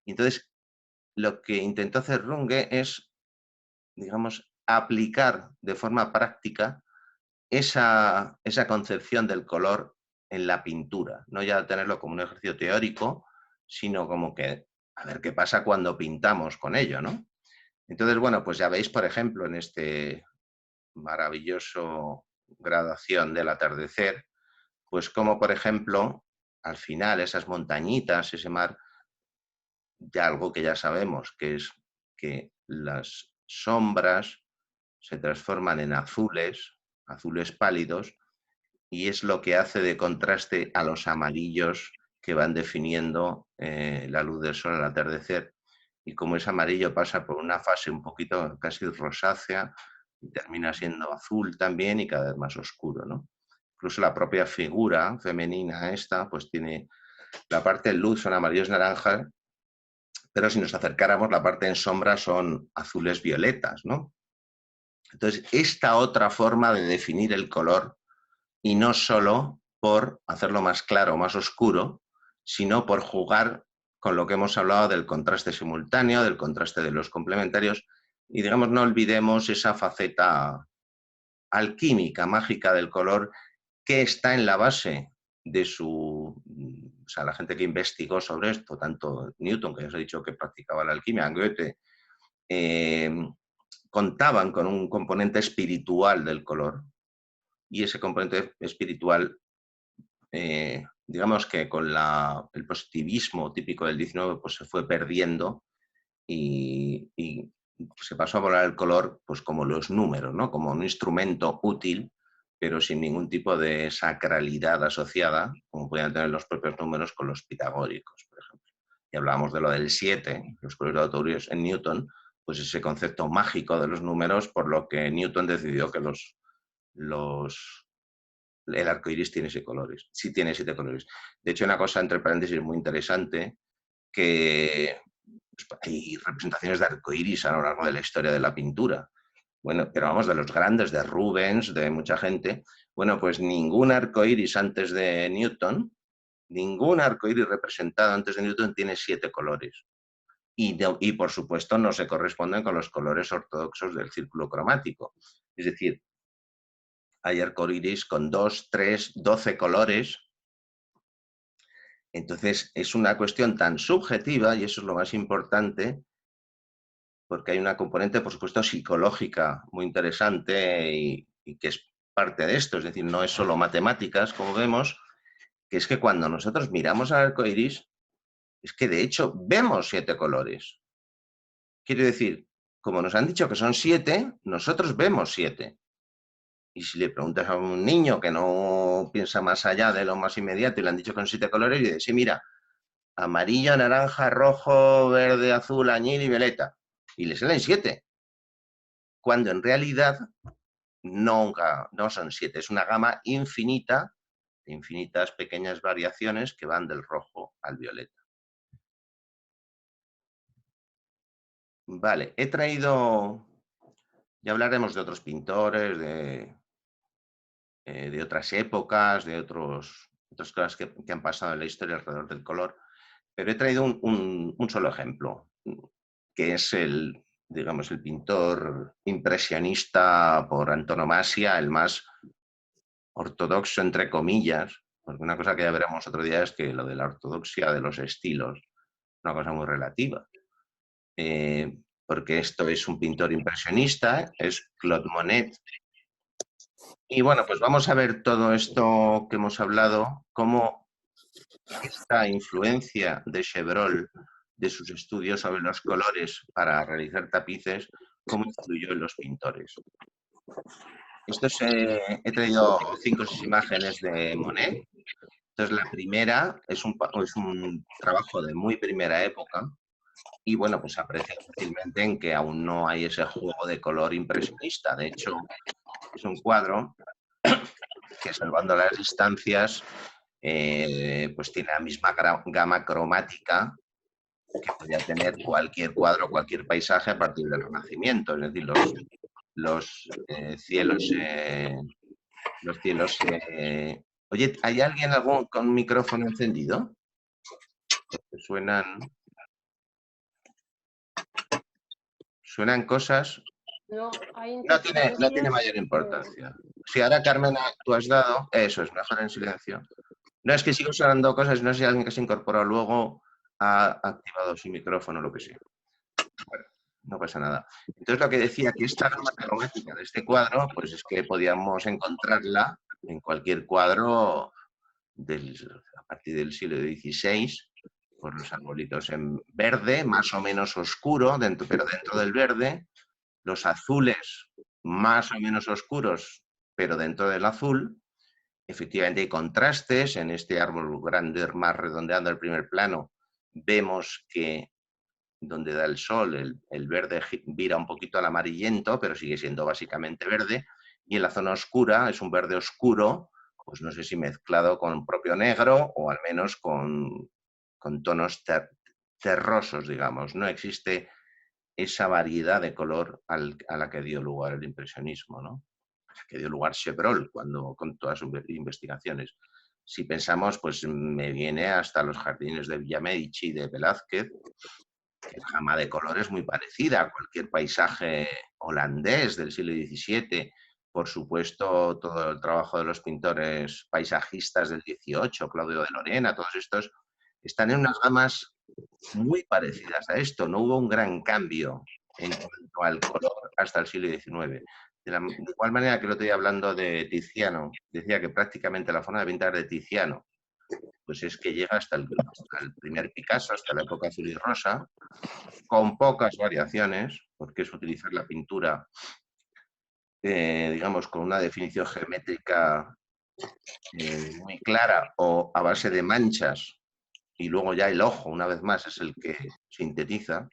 y entonces lo que intentó hacer Runge es, digamos, aplicar de forma práctica esa concepción del color en la pintura, no ya tenerlo como un ejercicio teórico, sino como que a ver qué pasa cuando pintamos con ello, ¿no? Entonces, bueno, pues ya veis, por ejemplo, en este maravilloso gradación del atardecer, pues como, por ejemplo, al final esas montañitas, ese mar, de algo que ya sabemos, que es que las sombras se transforman en azules, azules pálidos, y es lo que hace de contraste a los amarillos que van definiendo la luz del sol al atardecer. Y como ese amarillo pasa por una fase un poquito casi rosácea y termina siendo azul también y cada vez más oscuro, ¿no? Incluso la propia figura femenina esta, pues tiene la parte en luz son amarillos naranjas, pero si nos acercáramos la parte en sombra son azules violetas, ¿no? Entonces, esta otra forma de definir el color, y no solo por hacerlo más claro o más oscuro, sino por jugar con lo que hemos hablado del contraste simultáneo, del contraste de los complementarios, y digamos, no olvidemos esa faceta alquímica, mágica del color, que está en la base de su, o sea, la gente que investigó sobre esto, tanto Newton, que ya os he dicho que practicaba la alquimia, Goethe, eh, contaban con un componente espiritual del color, y ese componente espiritual, digamos que con el positivismo típico del 19, pues se fue perdiendo y se pasó a volar el color pues como los números, ¿no? Como un instrumento útil, pero sin ningún tipo de sacralidad asociada, como podían tener los propios números con los pitagóricos, por ejemplo. Y hablábamos de lo del 7, los colores aleatorios en Newton, pues ese concepto mágico de los números, por lo que Newton decidió que los el arco iris tiene 7 colores. Sí tiene 7 colores. De hecho, una cosa entre paréntesis muy interesante, que hay representaciones de arco iris a lo largo de la historia de la pintura. Bueno, pero vamos, de los grandes, de Rubens, de mucha gente. Bueno, pues ningún arco iris antes de Newton, ningún arco iris representado antes de Newton tiene 7 colores. Y por supuesto no se corresponden con los colores ortodoxos del círculo cromático. Es decir, hay arcoíris con 2, 3, 12 colores. Entonces es una cuestión tan subjetiva, y eso es lo más importante, porque hay una componente, por supuesto, psicológica muy interesante y que es parte de esto. Es decir, no es solo matemáticas, como vemos, que es que cuando nosotros miramos al arcoíris, es que de hecho vemos 7 colores. Quiere decir, como nos han dicho que son 7, nosotros vemos 7. Y si le preguntas a un niño que no piensa más allá de lo más inmediato y le han dicho que son 7 colores, y dice, sí, mira, amarillo, naranja, rojo, verde, azul, añil y violeta. Y le salen 7. Cuando en realidad nunca, no son 7. Es una gama infinita, de infinitas pequeñas variaciones que van del rojo al violeta. Vale, he traído, ya hablaremos de otros pintores, de otras épocas, de otras cosas que han pasado en la historia alrededor del color, pero he traído un solo ejemplo, que es digamos, el pintor impresionista por antonomasia, el más ortodoxo, entre comillas, porque una cosa que ya veremos otro día es que lo de la ortodoxia de los estilos es una cosa muy relativa. Porque esto es un pintor impresionista, es Claude Monet. Y bueno, pues vamos a ver todo esto que hemos hablado, cómo esta influencia de Chevreul, de sus estudios sobre los colores para realizar tapices, cómo influyó en los pintores. He traído 5 o 6 imágenes de Monet. Entonces, la primera es un trabajo de muy primera época y, bueno, pues aprecia fácilmente en que aún no hay ese juego de color impresionista. De hecho, es un cuadro que, salvando las distancias, pues tiene la misma gama cromática que podía tener cualquier cuadro, cualquier paisaje a partir del Renacimiento. Es decir, los cielos... los cielos... Oye, ¿hay alguien con micrófono encendido? Suenan cosas. No, hay No tiene mayor importancia. Si ahora, Carmen, tú has dado, eso es, mejor en silencio. No, es que sigo sonando cosas, no sé si alguien que se incorporó luego ha activado su micrófono o lo que sea. Bueno, no pasa nada. Entonces, lo que decía, que esta gama cromática de este cuadro, pues es que podíamos encontrarla en cualquier cuadro a partir del siglo XVI, por los arbolitos en verde, más o menos oscuro, pero dentro del verde, los azules más o menos oscuros, pero dentro del azul. Efectivamente hay contrastes. En este árbol grande, más redondeando el primer plano, vemos que donde da el sol, el verde vira un poquito al amarillento, pero sigue siendo básicamente verde. Y en la zona oscura es un verde oscuro, pues no sé si mezclado con propio negro o al menos con tonos terrosos, digamos. No existe esa variedad de color a la que dio lugar el impresionismo, ¿no? Que dio lugar Chevreul con todas sus investigaciones. Si pensamos, pues me viene hasta los jardines de Villa Medici de Velázquez, que la gama de color es muy parecida a cualquier paisaje holandés del siglo XVII. Por supuesto, todo el trabajo de los pintores paisajistas del XVIII, Claudio de Lorena, todos estos, están en unas gamas muy parecidas a esto. No hubo un gran cambio en cuanto al color hasta el siglo XIX. De igual manera que lo estoy hablando de Tiziano, decía que prácticamente la forma de pintar de Tiziano, pues es que llega hasta el primer Picasso, hasta la época azul y rosa, con pocas variaciones, porque es utilizar la pintura, digamos, con una definición geométrica muy clara o a base de manchas, y luego ya el ojo, una vez más, es el que sintetiza.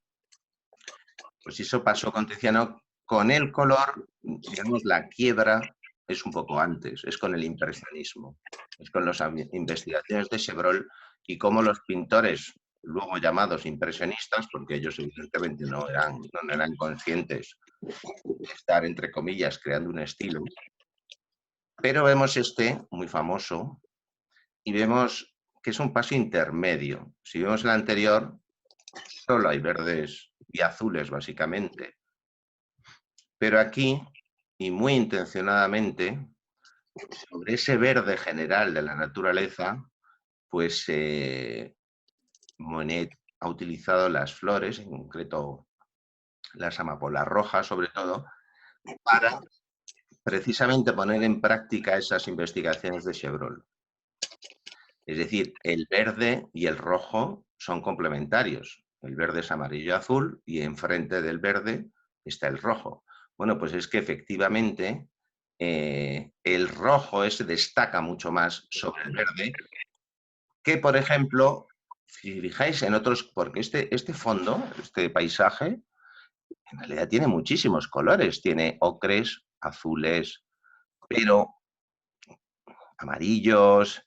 Pues eso pasó con Tiziano. Con el color, digamos, la quiebra es un poco antes, es con el impresionismo, es con las investigaciones de Chevreul y cómo los pintores, luego llamados impresionistas, porque ellos evidentemente no eran conscientes de estar, entre comillas, creando un estilo, pero vemos este, muy famoso, y vemos que es un paso intermedio. Si vemos el anterior, solo hay verdes y azules, básicamente. Pero aquí, y muy intencionadamente, sobre ese verde general de la naturaleza, pues Monet ha utilizado las flores, en concreto las amapolas rojas sobre todo, para precisamente poner en práctica esas investigaciones de Chevreul. Es decir, el verde y el rojo son complementarios. El verde es amarillo-azul y enfrente del verde está el rojo. Bueno, pues es que efectivamente el rojo ese destaca mucho más sobre el verde que, por ejemplo, si fijáis en otros, porque este fondo, este paisaje, en realidad tiene muchísimos colores. Tiene ocres, azules, pero amarillos,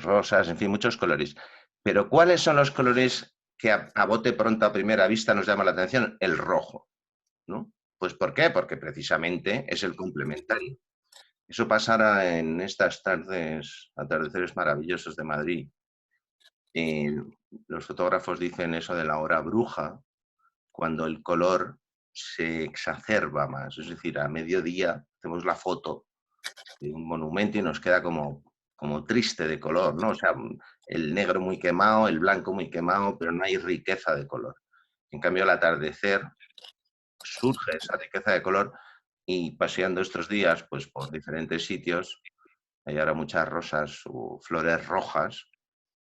rosas, en fin, muchos colores. Pero ¿cuáles son los colores que a bote pronto a primera vista nos llama la atención? El rojo, ¿no? Pues ¿por qué? Porque precisamente es el complementario. Eso pasará en estas tardes, atardeceres maravillosos de Madrid. Los fotógrafos dicen eso de la hora bruja, cuando el color se exacerba más. Es decir, a mediodía hacemos la foto de un monumento y nos queda como triste de color, ¿no? O sea, el negro muy quemado, el blanco muy quemado, pero no hay riqueza de color. En cambio, al atardecer surge esa riqueza de color y paseando estos días pues, por diferentes sitios, hay ahora muchas rosas o flores rojas,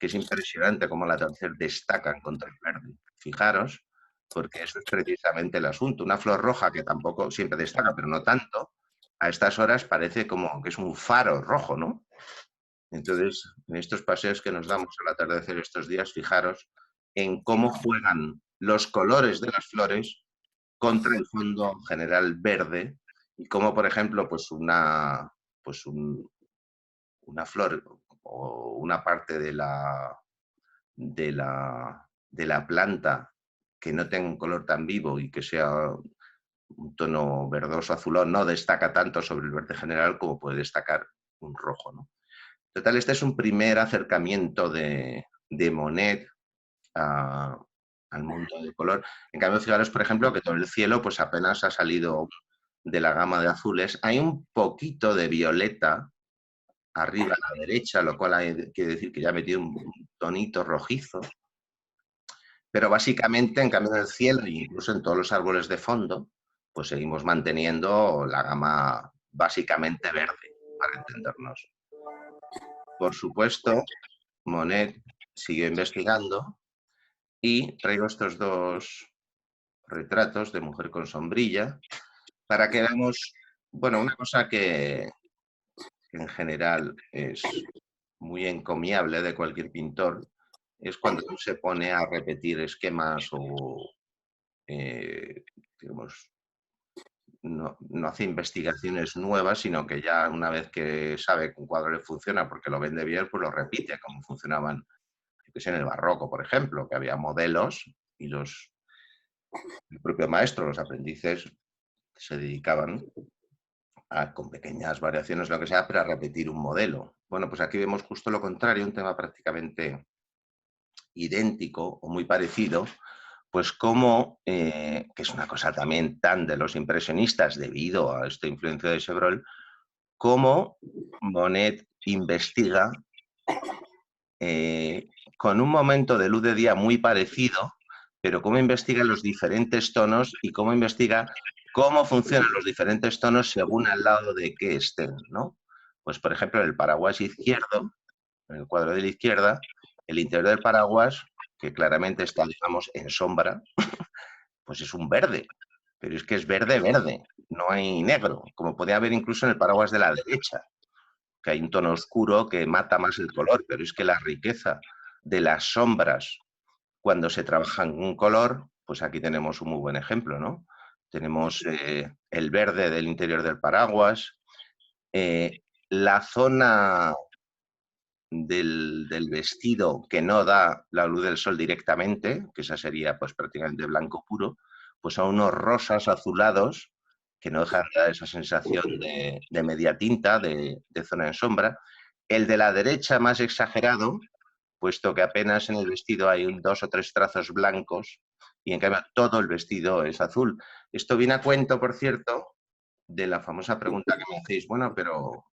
que es impresionante cómo al atardecer destacan contra el verde. Fijaros, porque eso es precisamente el asunto. Una flor roja que tampoco siempre destaca, pero no tanto, a estas horas parece como que es un faro rojo, ¿no? Entonces, en estos paseos que nos damos al atardecer estos días, fijaros en cómo juegan los colores de las flores contra el fondo general verde y cómo, por ejemplo, pues una flor o una parte de la planta que no tenga un color tan vivo y que sea un tono verdoso azulón no destaca tanto sobre el verde general como puede destacar un rojo, ¿no? Total, este es un primer acercamiento de Monet a, al mundo del color. En cambio, fijaros, por ejemplo, que todo el cielo pues apenas ha salido de la gama de azules. Hay un poquito de violeta arriba a la derecha, lo cual quiere decir que ya ha metido un tonito rojizo. Pero básicamente, en cambio del cielo, e incluso en todos los árboles de fondo, pues seguimos manteniendo la gama básicamente verde, para entendernos. Por supuesto, Monet siguió investigando y traigo estos dos retratos de mujer con sombrilla para que veamos, bueno, una cosa que en general es muy encomiable de cualquier pintor, es cuando se pone a repetir esquemas o, digamos, no hace investigaciones nuevas, sino que ya una vez que sabe que un cuadro le funciona porque lo vende bien, pues lo repite, como funcionaban yo que sé, en el barroco, por ejemplo, que había modelos y el propio maestro, los aprendices, se dedicaban con pequeñas variaciones, lo que sea, pero a repetir un modelo. Bueno, pues aquí vemos justo lo contrario, un tema prácticamente idéntico o muy parecido, pues como, que es una cosa también tan de los impresionistas debido a esta influencia de Chevreul, cómo Monet investiga con un momento de luz de día muy parecido, pero cómo investiga los diferentes tonos y cómo investiga cómo funcionan los diferentes tonos según al lado de qué estén, ¿no? Pues, por ejemplo, en el paraguas izquierdo, en el cuadro de la izquierda, el interior del paraguas, que claramente está, digamos, en sombra, pues es un verde, pero es que es verde, verde, no hay negro, como podía haber incluso en el paraguas de la derecha, que hay un tono oscuro que mata más el color, pero es que la riqueza de las sombras cuando se trabaja en un color, pues aquí tenemos un muy buen ejemplo, ¿no? Tenemos el verde del interior del paraguas, La zona del vestido que no da la luz del sol directamente, que esa sería pues prácticamente blanco puro, pues son unos rosas azulados que no dejan de dar esa sensación de media tinta, de zona en sombra. El de la derecha más exagerado, puesto que apenas en el vestido hay dos o tres trazos blancos y en cambio todo el vestido es azul. Esto viene a cuento, por cierto, de la famosa pregunta que me hacéis, bueno, pero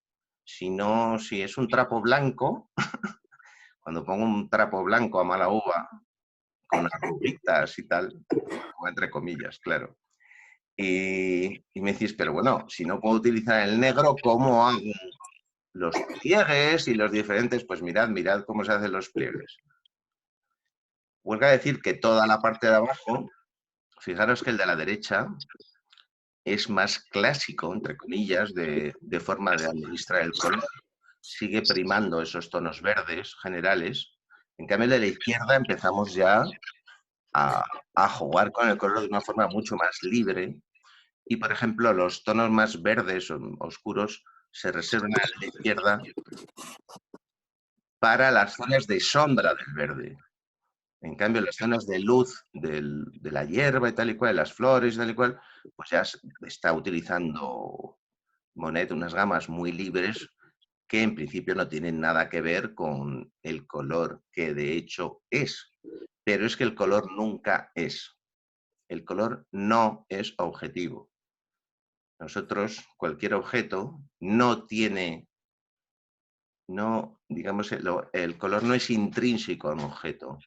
si no, si es un trapo blanco, cuando pongo un trapo blanco a mala uva, con arruguitas y tal, entre comillas, claro. Y me decís, pero bueno, si no puedo utilizar el negro, ¿cómo hago los pliegues y los diferentes? Pues mirad cómo se hacen los pliegues. Huelga a decir que toda la parte de abajo, fijaros que el de la derecha es más clásico, entre comillas, de forma de administrar el color. Sigue primando esos tonos verdes generales. En cambio, el de la izquierda empezamos ya a jugar con el color de una forma mucho más libre. Y, por ejemplo, los tonos más verdes o oscuros se reservan a la izquierda para las zonas de sombra del verde. En cambio, las zonas de luz de la hierba y tal y cual, las flores y tal y cual, pues ya está utilizando Monet unas gamas muy libres que en principio no tienen nada que ver con el color que de hecho es. Pero es que el color nunca es. El color no es objetivo. Nosotros, cualquier objeto no tiene, no, digamos, el color no es intrínseco a un objeto.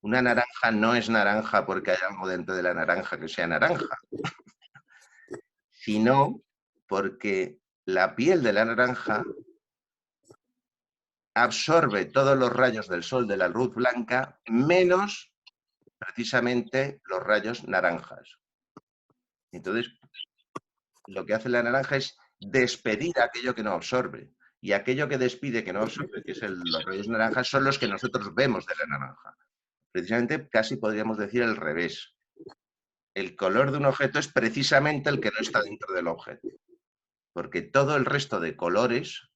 Una naranja no es naranja porque hay algo dentro de la naranja que sea naranja, sino porque la piel de la naranja absorbe todos los rayos del sol de la luz blanca, menos precisamente los rayos naranjas. Entonces, lo que hace la naranja es despedir aquello que no absorbe. Y aquello que despide, que no absorbe, que es los rayos naranjas, son los que nosotros vemos de la naranja. Precisamente, casi podríamos decir al revés. El color de un objeto es precisamente el que no está dentro del objeto. Porque todo el resto de colores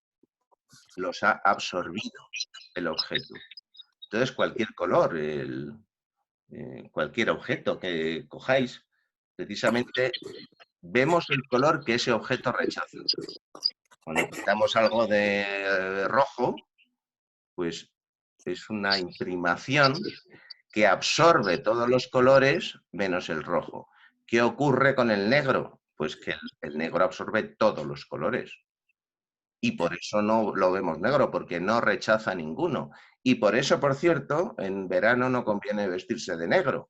los ha absorbido el objeto. Entonces, cualquier color, cualquier objeto que cojáis, precisamente vemos el color que ese objeto rechaza. Cuando pintamos algo de rojo, pues es una imprimación que absorbe todos los colores menos el rojo. ¿Qué ocurre con el negro? Pues que el negro absorbe todos los colores. Y por eso no lo vemos negro, porque no rechaza ninguno. Y por eso, por cierto, en verano no conviene vestirse de negro,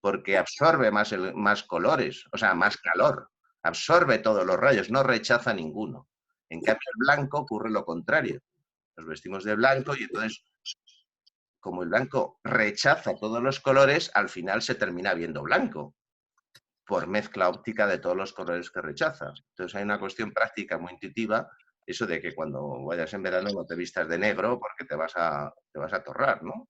porque absorbe más colores, o sea, más calor. Absorbe todos los rayos, no rechaza ninguno. En cambio, el blanco ocurre lo contrario. Nos vestimos de blanco y entonces, como el blanco rechaza todos los colores, al final se termina viendo blanco, por mezcla óptica de todos los colores que rechaza. Entonces hay una cuestión práctica muy intuitiva, eso de que cuando vayas en verano no te vistas de negro porque te vas a torrar, ¿no?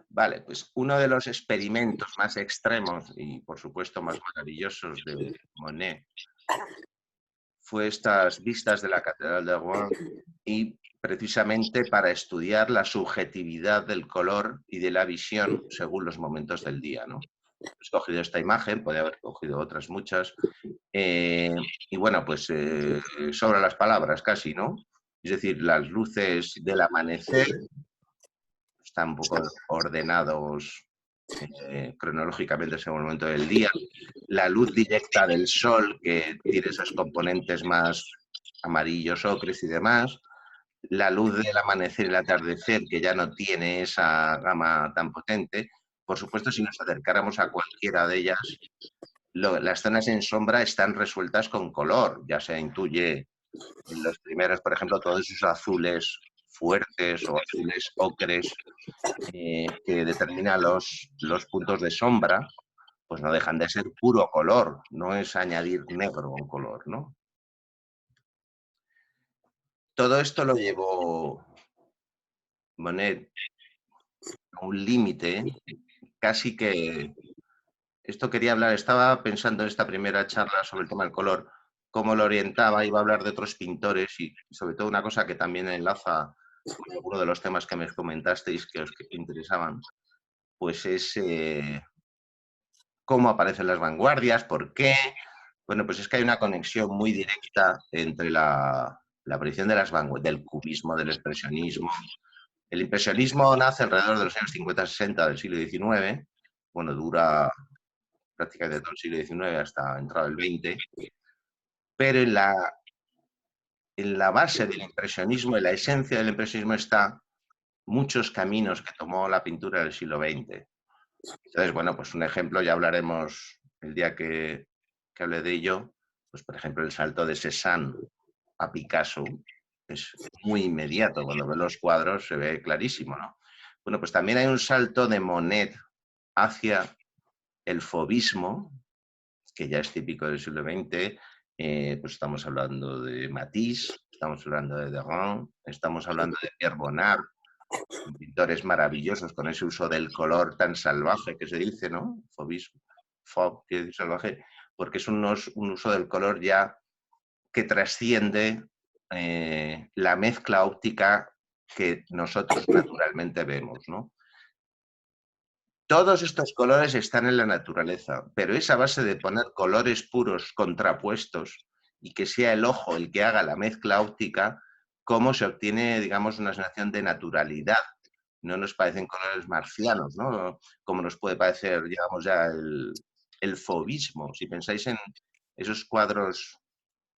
Vale, pues uno de los experimentos más extremos y por supuesto más maravillosos de Monet fue estas vistas de la Catedral de Rouen y precisamente para estudiar la subjetividad del color y de la visión según los momentos del día, ¿no? He escogido esta imagen, podría haber cogido otras muchas, y bueno, pues sobran las palabras casi, ¿no? Es decir, las luces del amanecer están un poco ordenados cronológicamente según el momento del día, la luz directa del sol que tiene esos componentes más amarillos, ocres y demás, la luz del amanecer y el atardecer que ya no tiene esa gama tan potente. Por supuesto, si nos acercáramos a cualquiera de ellas, las zonas en sombra están resueltas con color, ya se intuye en los primeros, por ejemplo, todos esos azules fuertes o azules ocres que determinan los puntos de sombra, pues no dejan de ser puro color, no es añadir negro a un color, ¿no? Todo esto lo llevó Monet a un límite, casi que... Esto quería hablar, estaba pensando en esta primera charla sobre el tema del color, cómo lo orientaba, iba a hablar de otros pintores y sobre todo una cosa que también enlaza con alguno de los temas que me comentasteis que os interesaban, pues es cómo aparecen las vanguardias, por qué. Bueno, pues es que hay una conexión muy directa entre la aparición de del cubismo, del expresionismo. El impresionismo nace alrededor de los años 50-60 del siglo XIX, bueno, dura prácticamente todo el siglo XIX hasta entrado el XX, pero en la base del impresionismo, en la esencia del impresionismo está muchos caminos que tomó la pintura del siglo XX. Entonces, bueno, pues un ejemplo, ya hablaremos el día que hable de ello, pues por ejemplo el salto de Cézanne a Picasso es muy inmediato, cuando ves los cuadros se ve clarísimo, ¿no? Bueno, pues también hay un salto de Monet hacia el fauvismo, que ya es típico del siglo XX, pues estamos hablando de Matisse, estamos hablando de Derain, estamos hablando de Pierre Bonnard, pintores maravillosos con ese uso del color tan salvaje que se dice, ¿no? Fauvismo, fauve, quiere decir salvaje, porque es un uso del color ya que trasciende la mezcla óptica que nosotros naturalmente vemos, ¿no? Todos estos colores están en la naturaleza, pero esa base de poner colores puros contrapuestos y que sea el ojo el que haga la mezcla óptica, cómo se obtiene, digamos, una sensación de naturalidad. No nos parecen colores marcianos, ¿no? Como nos puede parecer, digamos, ya el fauvismo. Si pensáis en esos cuadros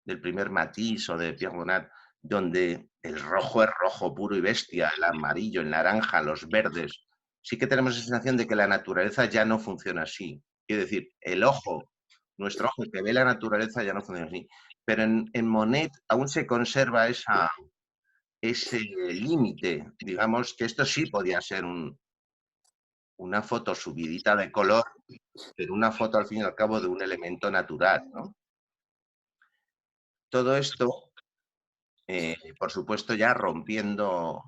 del primer Matisse o de Pierre Bonnard, donde el rojo es rojo puro y bestia, el amarillo, el naranja, los verdes, sí que tenemos la sensación de que la naturaleza ya no funciona así. Quiero decir, el ojo, nuestro ojo que ve la naturaleza ya no funciona así. Pero en Monet aún se conserva ese límite, digamos que esto sí podía ser una foto subidita de color, pero una foto al fin y al cabo de un elemento natural, ¿no? Todo esto, por supuesto, ya rompiendo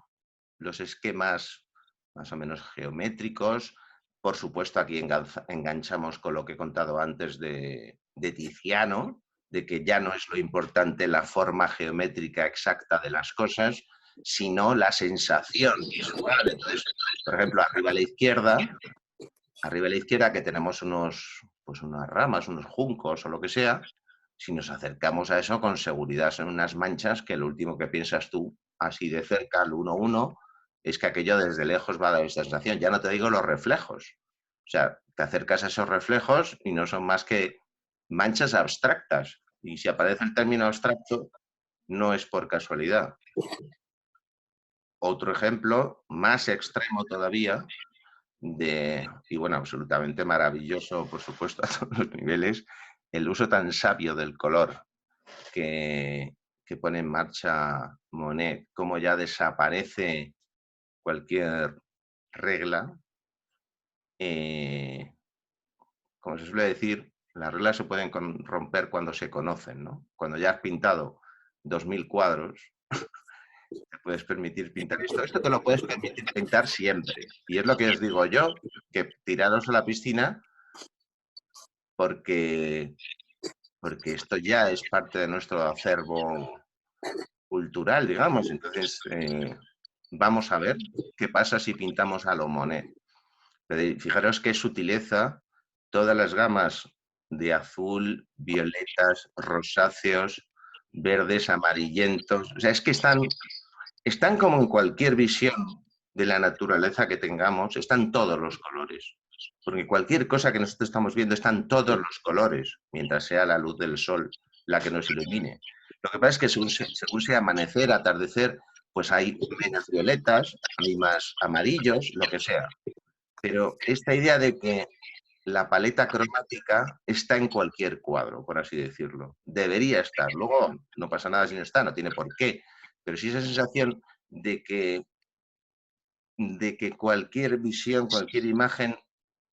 los esquemas más o menos geométricos. Por supuesto, aquí enganchamos con lo que he contado antes de Tiziano, de que ya no es lo importante la forma geométrica exacta de las cosas, sino la sensación visual. Entonces, por ejemplo, arriba a la izquierda que tenemos pues unas ramas, unos juncos o lo que sea, si nos acercamos a eso con seguridad son unas manchas que lo último que piensas tú, así de cerca, al 1-1, es que aquello desde lejos va a dar esta sensación. Ya no te digo los reflejos. O sea, te acercas a esos reflejos y no son más que manchas abstractas. Y si aparece el término abstracto, no es por casualidad. Otro ejemplo, más extremo todavía, y bueno, absolutamente maravilloso, por supuesto, a todos los niveles, el uso tan sabio del color que pone en marcha Monet, cómo ya desaparece cualquier regla. Como se suele decir, las reglas se pueden romper cuando se conocen, ¿no? Cuando ya has pintado 2000 cuadros, te puedes permitir pintar esto. Esto te lo puedes permitir pintar siempre. Y es lo que os digo yo, que tiraros a la piscina porque, porque esto ya es parte de nuestro acervo cultural, digamos. Entonces, vamos a ver qué pasa si pintamos a lo Monet. Pero fijaros qué sutileza, todas las gamas de azul, violetas, rosáceos, verdes, amarillentos. O sea, es que están como en cualquier visión de la naturaleza que tengamos, están todos los colores. Porque cualquier cosa que nosotros estamos viendo están todos los colores, mientras sea la luz del sol la que nos ilumine. Lo que pasa es que según sea amanecer, atardecer, pues hay menos violetas, hay más amarillos, lo que sea. Pero esta idea de que la paleta cromática está en cualquier cuadro, por así decirlo. Debería estar. Luego no pasa nada si no está, no tiene por qué. Pero sí esa sensación de que cualquier visión, cualquier imagen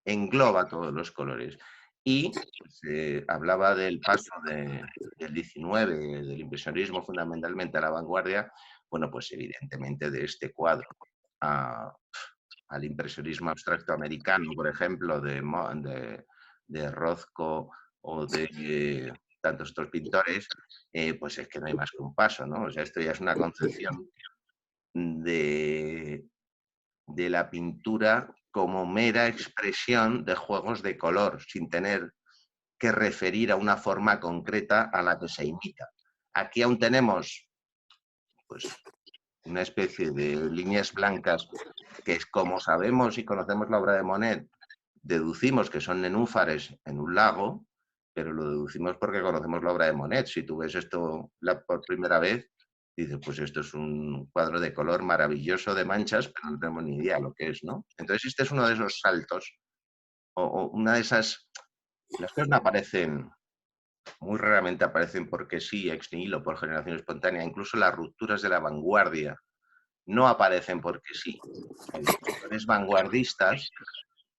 engloba todos los colores. Y pues, hablaba del paso del 19, del impresionismo fundamentalmente a la vanguardia, bueno, pues evidentemente de este cuadro al impresionismo abstracto americano, por ejemplo, de Rothko o de tantos otros pintores, pues es que no hay más que un paso, ¿no? O sea, esto ya es una concepción de la pintura como mera expresión de juegos de color, sin tener que referir a una forma concreta a la que se imita. Aquí aún tenemos, pues, una especie de líneas blancas que es como sabemos y conocemos la obra de Monet, deducimos que son nenúfares en un lago, pero lo deducimos porque conocemos la obra de Monet. Si tú ves esto por primera vez, dices, pues esto es un cuadro de color maravilloso de manchas, pero no tenemos ni idea lo que es, ¿no? Entonces este es uno de esos saltos, o una de esas... Las cosas no aparecen, muy raramente aparecen porque sí, ex nihilo, por generación espontánea. Incluso las rupturas de la vanguardia no aparecen porque sí. Los pintores vanguardistas,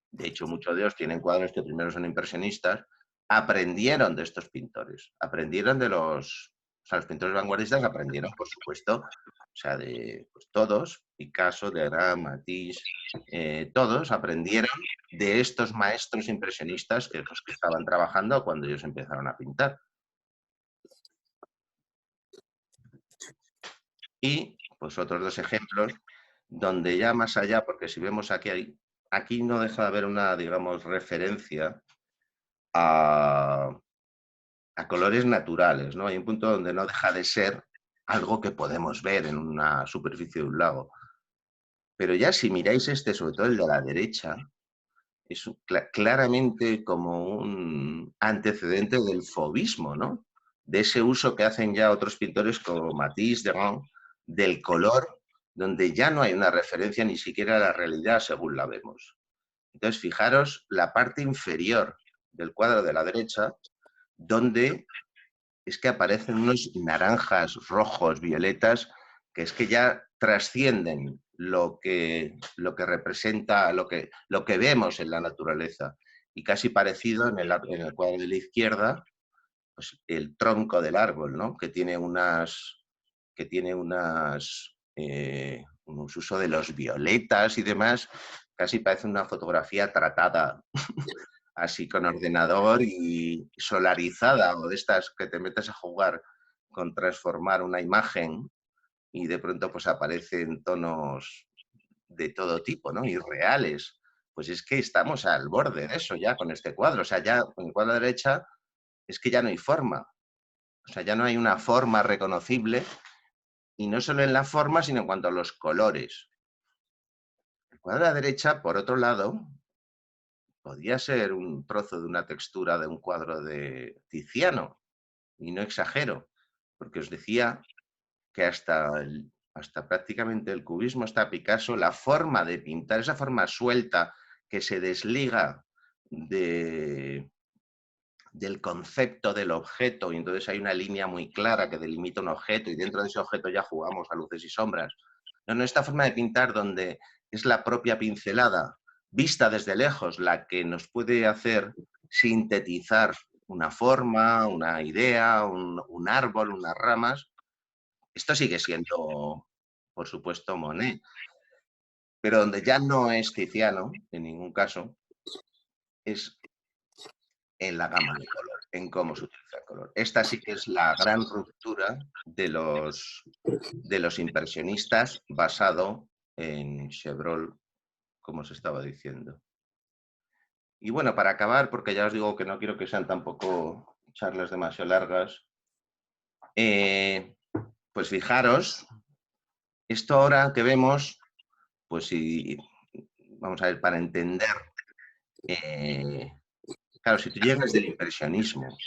de hecho muchos de ellos tienen cuadros que primero son impresionistas, aprendieron de estos pintores, aprendieron de los... O sea, los pintores vanguardistas aprendieron, por supuesto, o sea, de pues, todos, Picasso, Degray, Matisse, todos aprendieron de estos maestros impresionistas que, pues, que estaban trabajando cuando ellos empezaron a pintar. Y pues otros dos ejemplos donde ya más allá, porque si vemos aquí no deja de haber una, digamos, referencia a colores naturales, ¿no? Hay un punto donde no deja de ser algo que podemos ver en una superficie de un lago. Pero ya si miráis este, sobre todo el de la derecha, es claramente como un antecedente del fauvismo, ¿no? De ese uso que hacen ya otros pintores como Matisse, Degray, del color, donde ya no hay una referencia ni siquiera a la realidad según la vemos. Entonces, fijaros la parte inferior del cuadro de la derecha, donde es que aparecen unos naranjas, rojos, violetas, que es que ya trascienden lo que representa, lo que vemos en la naturaleza. Y casi parecido en el cuadro de la izquierda, pues el tronco del árbol, ¿no? Que tiene un uso de los violetas y demás, casi parece una fotografía tratada así con ordenador y solarizada, o de estas que te metes a jugar con transformar una imagen y de pronto pues aparecen tonos de todo tipo, ¿no? Irreales. Pues es que estamos al borde de eso ya con este cuadro. O sea, ya con el cuadro de la derecha es que ya no hay forma. O sea, ya no hay una forma reconocible, y no solo en la forma, sino en cuanto a los colores. El cuadro de la derecha, por otro lado, podría ser un trozo de una textura de un cuadro de Tiziano, y no exagero, porque os decía que hasta prácticamente el cubismo, hasta Picasso, la forma de pintar, esa forma suelta que se desliga del concepto del objeto, y entonces hay una línea muy clara que delimita un objeto, y dentro de ese objeto ya jugamos a luces y sombras. No, esta forma de pintar donde es la propia pincelada, vista desde lejos, la que nos puede hacer sintetizar una forma, una idea, un árbol, unas ramas. Esto sigue siendo, por supuesto, Monet, pero donde ya no es Tiziano, en ningún caso, es en la gama de color, en cómo se utiliza el color. Esta sí que es la gran ruptura de los impresionistas, basado en Chevreul, como os estaba diciendo. Y bueno, para acabar, porque ya os digo que no quiero que sean tampoco charlas demasiado largas, pues fijaros, esto ahora que vemos, pues si, vamos a ver, para entender, claro, si tú llegas del impresionismo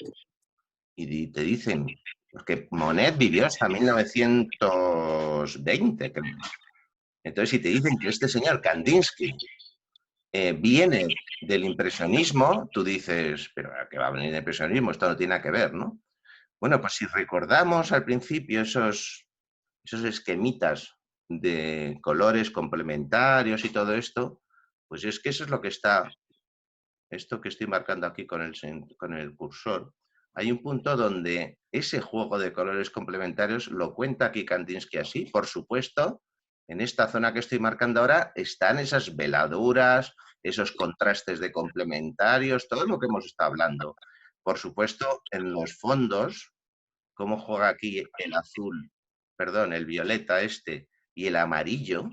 y te dicen, porque Monet vivió hasta 1920, creo. Entonces, si te dicen que este señor Kandinsky viene del impresionismo, tú dices, pero ¿a qué va a venir del impresionismo? Esto no tiene nada que ver, ¿no? Bueno, pues si recordamos al principio esos esquemitas de colores complementarios y todo esto, pues es que eso es lo que está, esto que estoy marcando aquí con el cursor. Hay un punto donde ese juego de colores complementarios lo cuenta aquí Kandinsky así, por supuesto. En esta zona que estoy marcando ahora están esas veladuras, esos contrastes de complementarios, todo lo que hemos estado hablando. Por supuesto, en los fondos, cómo juega aquí el azul, perdón, el violeta este y el amarillo,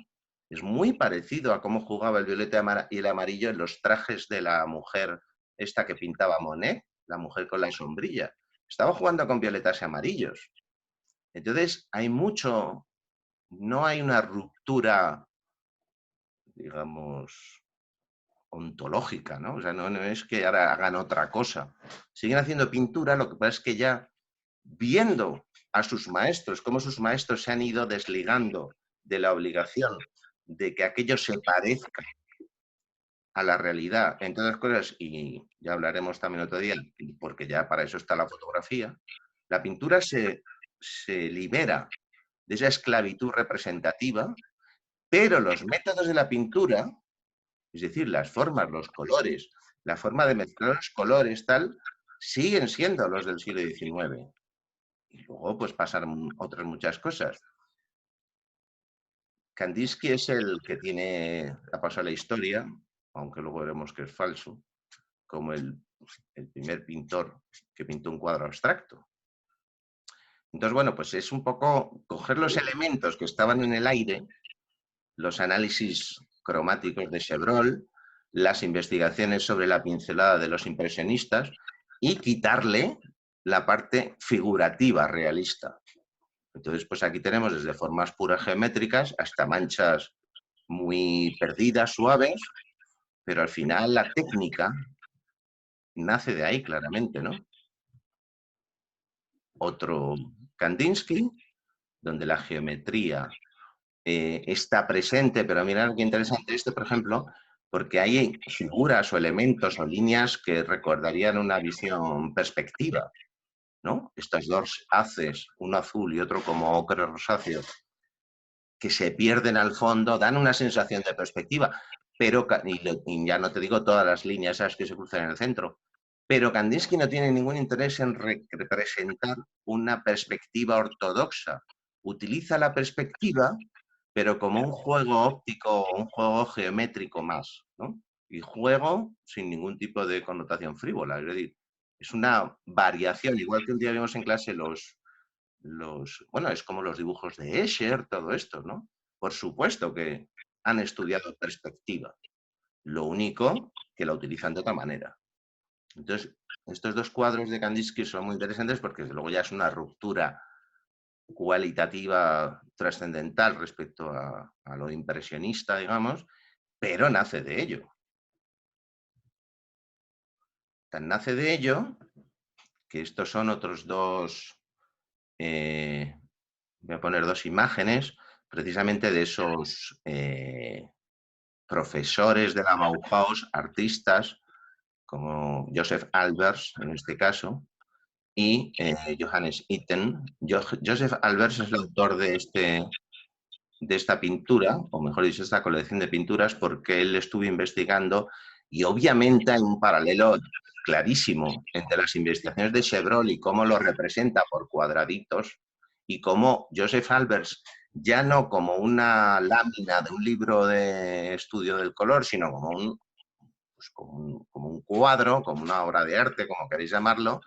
es muy parecido a cómo jugaba el violeta y el amarillo en los trajes de la mujer esta que pintaba Monet, la mujer con la sombrilla. Estaba jugando con violetas y amarillos. Entonces, hay mucho, no hay una ruptura, digamos, ontológica, ¿no? O sea, no es que ahora hagan otra cosa. Siguen haciendo pintura, lo que pasa es que ya viendo a sus maestros, cómo sus maestros se han ido desligando de la obligación de que aquello se parezca a la realidad, entre otras cosas, y ya hablaremos también otro día, porque ya para eso está la fotografía, la pintura se libera de esa esclavitud representativa, pero los métodos de la pintura, es decir, las formas, los colores, la forma de mezclar los colores, tal, siguen siendo los del siglo XIX. Y luego pues pasaron otras muchas cosas. Kandinsky es el que ha pasado la historia, aunque luego veremos que es falso, como el primer pintor que pintó un cuadro abstracto. Entonces, bueno, pues es un poco coger los elementos que estaban en el aire, los análisis cromáticos de Chevreul, las investigaciones sobre la pincelada de los impresionistas y quitarle la parte figurativa realista. Entonces, pues aquí tenemos desde formas puras geométricas hasta manchas muy perdidas, suaves, pero al final la técnica nace de ahí claramente, ¿no? Otro Kandinsky, donde la geometría está presente, pero mirad qué interesante esto, por ejemplo, porque hay figuras o elementos o líneas que recordarían una visión perspectiva, ¿no? Estos dos haces, uno azul y otro como ocre rosáceo, que se pierden al fondo, dan una sensación de perspectiva, pero, y ya no te digo todas las líneas esas que se cruzan en el centro, pero Kandinsky no tiene ningún interés en representar una perspectiva ortodoxa. Utiliza la perspectiva, pero como un juego óptico, un juego geométrico más, ¿no? Y juego sin ningún tipo de connotación frívola. Es decir, es una variación, igual que un día vimos en clase bueno, es como los dibujos de Escher, todo esto, ¿no? Por supuesto que han estudiado perspectiva, lo único que la utilizan de otra manera. Entonces, estos dos cuadros de Kandinsky son muy interesantes porque luego ya es una ruptura cualitativa trascendental respecto a lo impresionista, digamos, pero nace de ello. Tan nace de ello que estos son otros dos, voy a poner dos imágenes precisamente de esos profesores de la Bauhaus, artistas, como Joseph Albers en este caso, y Johannes Itten. Joseph Albers es el autor de esta pintura, o mejor dicho, esta colección de pinturas, porque él estuvo investigando y obviamente hay un paralelo clarísimo entre las investigaciones de Chevreul y cómo lo representa por cuadraditos y cómo Joseph Albers, ya no como una lámina de un libro de estudio del color, sino como un cuadro, como una obra de arte, como queréis llamarlo,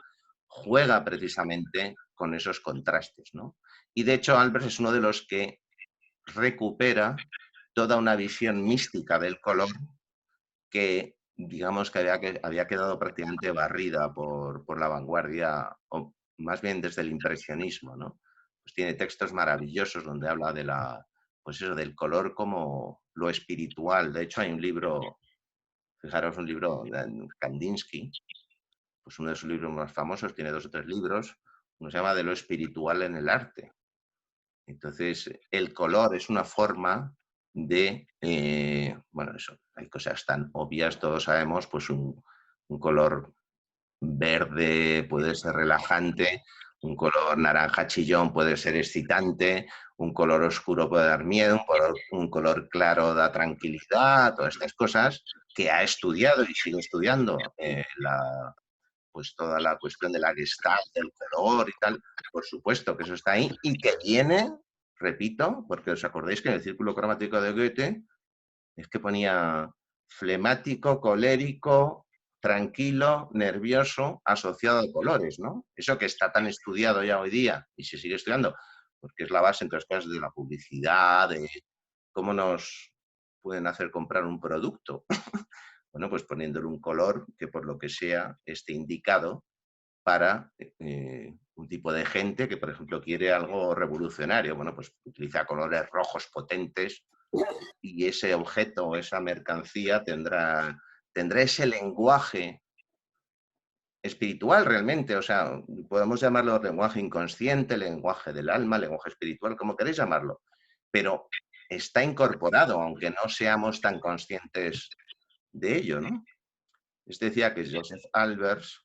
juega precisamente con esos contrastes, ¿no? Y de hecho Albers es uno de los que recupera toda una visión mística del color que, digamos, que había quedado prácticamente barrida por la vanguardia, o más bien desde el impresionismo, ¿no? Pues tiene textos maravillosos donde habla de pues eso, del color como lo espiritual. De hecho, hay un libro, fijaros, un libro de Kandinsky, pues uno de sus libros más famosos, tiene 2 o 3 libros, uno se llama De lo espiritual en el arte. Entonces, el color es una forma de, bueno, eso, hay cosas tan obvias, todos sabemos, pues un color verde puede ser relajante, un color naranja chillón puede ser excitante, un color oscuro puede dar miedo, un color claro da tranquilidad, todas estas cosas que ha estudiado y sigue estudiando pues toda la cuestión de la Gestalt, del color y tal, por supuesto que eso está ahí y que viene, repito, porque os acordáis que en el círculo cromático de Goethe es que ponía flemático, colérico, tranquilo, nervioso, asociado a colores, ¿no? Eso que está tan estudiado ya hoy día y se sigue estudiando, porque es la base, entre las cosas, de la publicidad, de cómo nos pueden hacer comprar un producto. Bueno, pues poniéndole un color que por lo que sea esté indicado para un tipo de gente que, por ejemplo, quiere algo revolucionario. Bueno, pues utiliza colores rojos potentes y ese objeto o esa mercancía tendrá ese lenguaje espiritual realmente. O sea, podemos llamarlo lenguaje inconsciente, lenguaje del alma, lenguaje espiritual, como queréis llamarlo. Pero está incorporado, aunque no seamos tan conscientes de ello, ¿no? Decía que es Joseph Albers.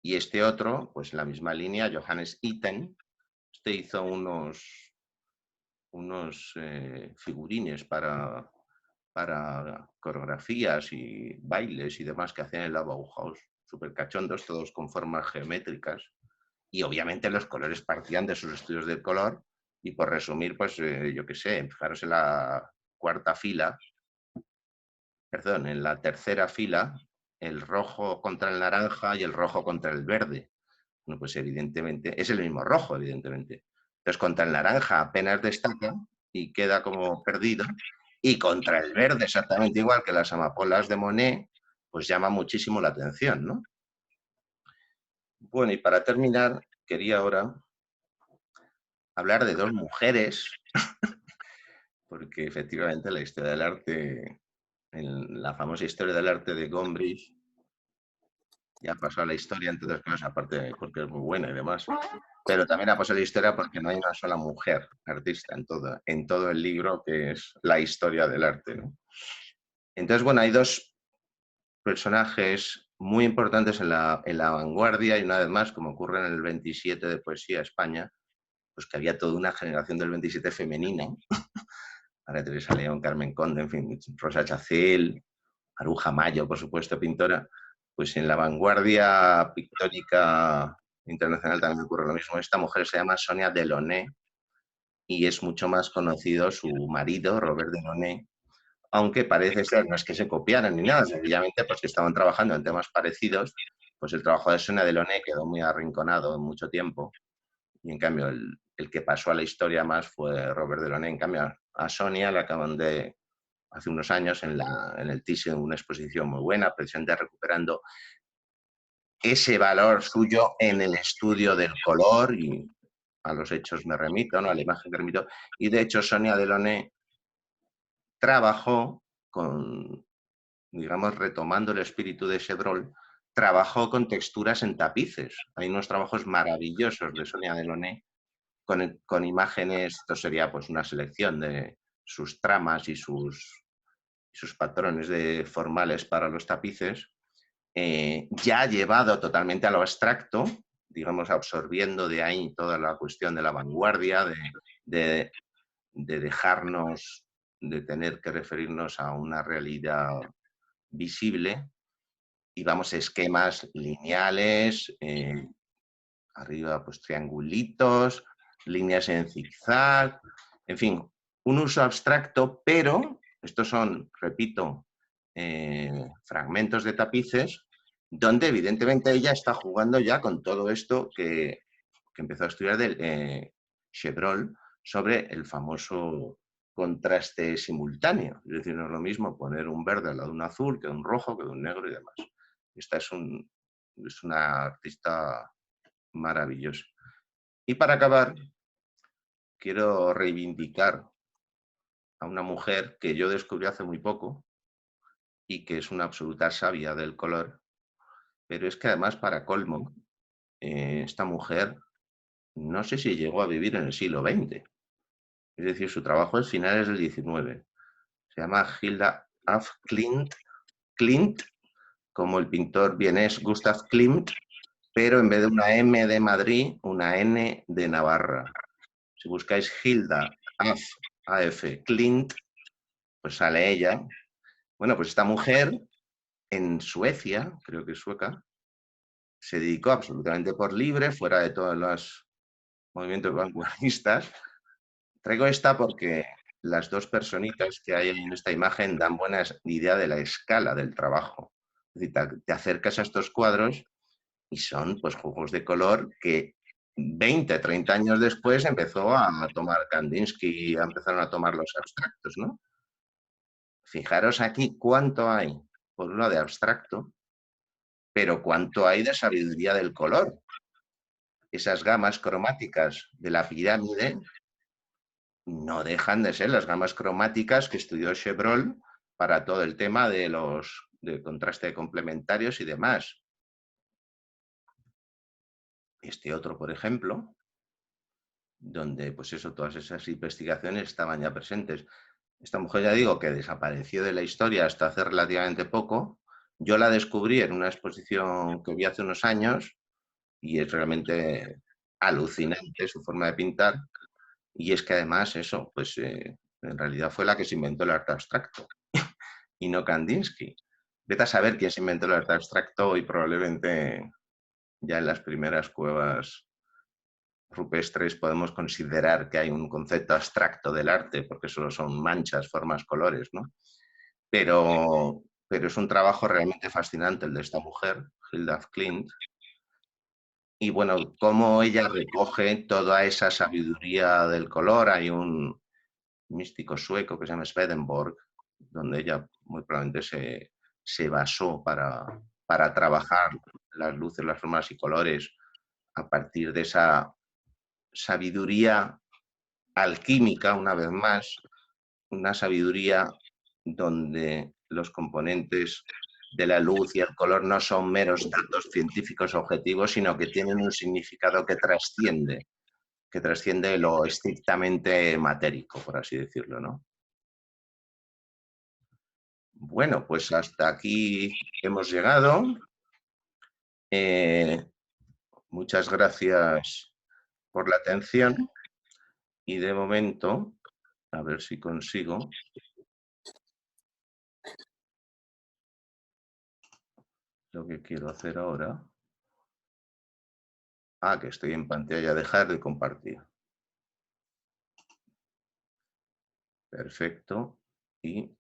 Y este otro, pues en la misma línea, Johannes Itten, este hizo unos figurines para coreografías y bailes y demás que hacían en la Bauhaus, súper cachondos, todos con formas geométricas. Y obviamente los colores partían de sus estudios del color. Y por resumir, pues yo qué sé, fijaros en la cuarta fila, perdón, en la tercera fila, el rojo contra el naranja y el rojo contra el verde. Bueno, pues evidentemente es el mismo rojo, evidentemente. Entonces, contra el naranja apenas destaca y queda como perdido. Y contra el verde, exactamente igual que las amapolas de Monet, pues llama muchísimo la atención, ¿no? Bueno, y para terminar, quería ahora hablar de dos mujeres, porque efectivamente la historia del arte, en la famosa historia del arte de Gombrich, ya pasó a la historia, entre otras cosas, aparte porque es muy buena y demás. Pero también ha pasado la historia porque no hay una sola mujer artista en todo el libro, que es la historia del arte, ¿no? Entonces, bueno, hay dos personajes muy importantes en la vanguardia y una vez más, como ocurre en el 27 de Poesía España, pues que había toda una generación del 27 femenina, María Teresa León, Carmen Conde, en fin, Rosa Chacel, Maruja Mayo, por supuesto, pintora, pues en la vanguardia pictórica internacional también ocurre lo mismo. Esta mujer se llama Sonia Delaunay y es mucho más conocido su marido, Robert Delaunay, aunque parece ser, no es que se copiaran ni nada, sencillamente pues que estaban trabajando en temas parecidos, pues el trabajo de Sonia Delaunay quedó muy arrinconado en mucho tiempo y en cambio el que pasó a la historia más fue Robert Delaunay. En cambio a Sonia le acaban de, hace unos años en el TISE, una exposición muy buena, precisamente recuperando ese valor suyo en el estudio del color, y a los hechos me remito, ¿no? A la imagen me remito. Y de hecho Sonia Delaunay trabajó con, digamos, retomando el espíritu de Chevreul, trabajó con texturas en tapices. Hay unos trabajos maravillosos de Sonia Delaunay con imágenes. Esto sería pues una selección de sus tramas y sus patrones formales para los tapices, ya llevado totalmente a lo abstracto, digamos, absorbiendo de ahí toda la cuestión de la vanguardia, de, de dejarnos, de tener que referirnos a una realidad visible, y vamos, esquemas lineales, arriba pues triangulitos, líneas en zigzag, en fin, un uso abstracto, pero estos son, repito, fragmentos de tapices donde evidentemente ella está jugando ya con todo esto que empezó a estudiar del Chevreul sobre el famoso contraste simultáneo. Es decir, no es lo mismo poner un verde al lado de un azul que de un rojo, que de un negro y demás. Esta es una artista maravillosa. Y para acabar, quiero reivindicar a una mujer que yo descubrí hace muy poco y que es una absoluta sabia del color, pero es que además, para colmo, esta mujer no sé si llegó a vivir en el siglo XX. Es decir, su trabajo es finales del XIX. Se llama Hilda af Klint, Klint, como el pintor vienés Gustav Klimt, pero en vez de una M de Madrid, una N de Navarra. Si buscáis Hilda af Klint, pues sale ella. Bueno, pues esta mujer en Suecia, creo que es sueca, se dedicó absolutamente por libre, fuera de todos los movimientos vanguardistas. Traigo esta porque las dos personitas que hay en esta imagen dan buena idea de la escala del trabajo. Es decir, te acercas a estos cuadros y son pues juegos de color que 20, 30 años después empezó a tomar Kandinsky, empezaron a tomar los abstractos, ¿no? Fijaros aquí cuánto hay, por un lado de abstracto, pero cuánto hay de sabiduría del color. Esas gamas cromáticas de la pirámide no dejan de ser las gamas cromáticas que estudió Chevreul para todo el tema de los de contraste de complementarios y demás. Este otro, por ejemplo, donde pues eso, todas esas investigaciones estaban ya presentes. Esta mujer, ya digo, que desapareció de la historia hasta hace relativamente poco. Yo la descubrí en una exposición que vi hace unos años y es realmente alucinante su forma de pintar. Y es que además eso, pues en realidad fue la que se inventó el arte abstracto y no Kandinsky. Vete a saber quién se inventó el arte abstracto y probablemente ya en las primeras cuevas rupestres podemos considerar que hay un concepto abstracto del arte, porque solo son manchas, formas, colores, ¿no? Pero es un trabajo realmente fascinante el de esta mujer, Hilda af Klint, y bueno, cómo ella recoge toda esa sabiduría del color. Hay un místico sueco que se llama Swedenborg, donde ella muy probablemente se basó para trabajar las luces, las formas y colores a partir de esa sabiduría alquímica, una vez más, una sabiduría donde los componentes de la luz y el color no son meros datos científicos objetivos, sino que tienen un significado que trasciende lo estrictamente matérico, por así decirlo, ¿no? Bueno, pues hasta aquí hemos llegado. Eh, muchas gracias por la atención y de momento, a ver si consigo lo que quiero hacer ahora. Ah, que estoy en pantalla, dejar de compartir. Perfecto. Y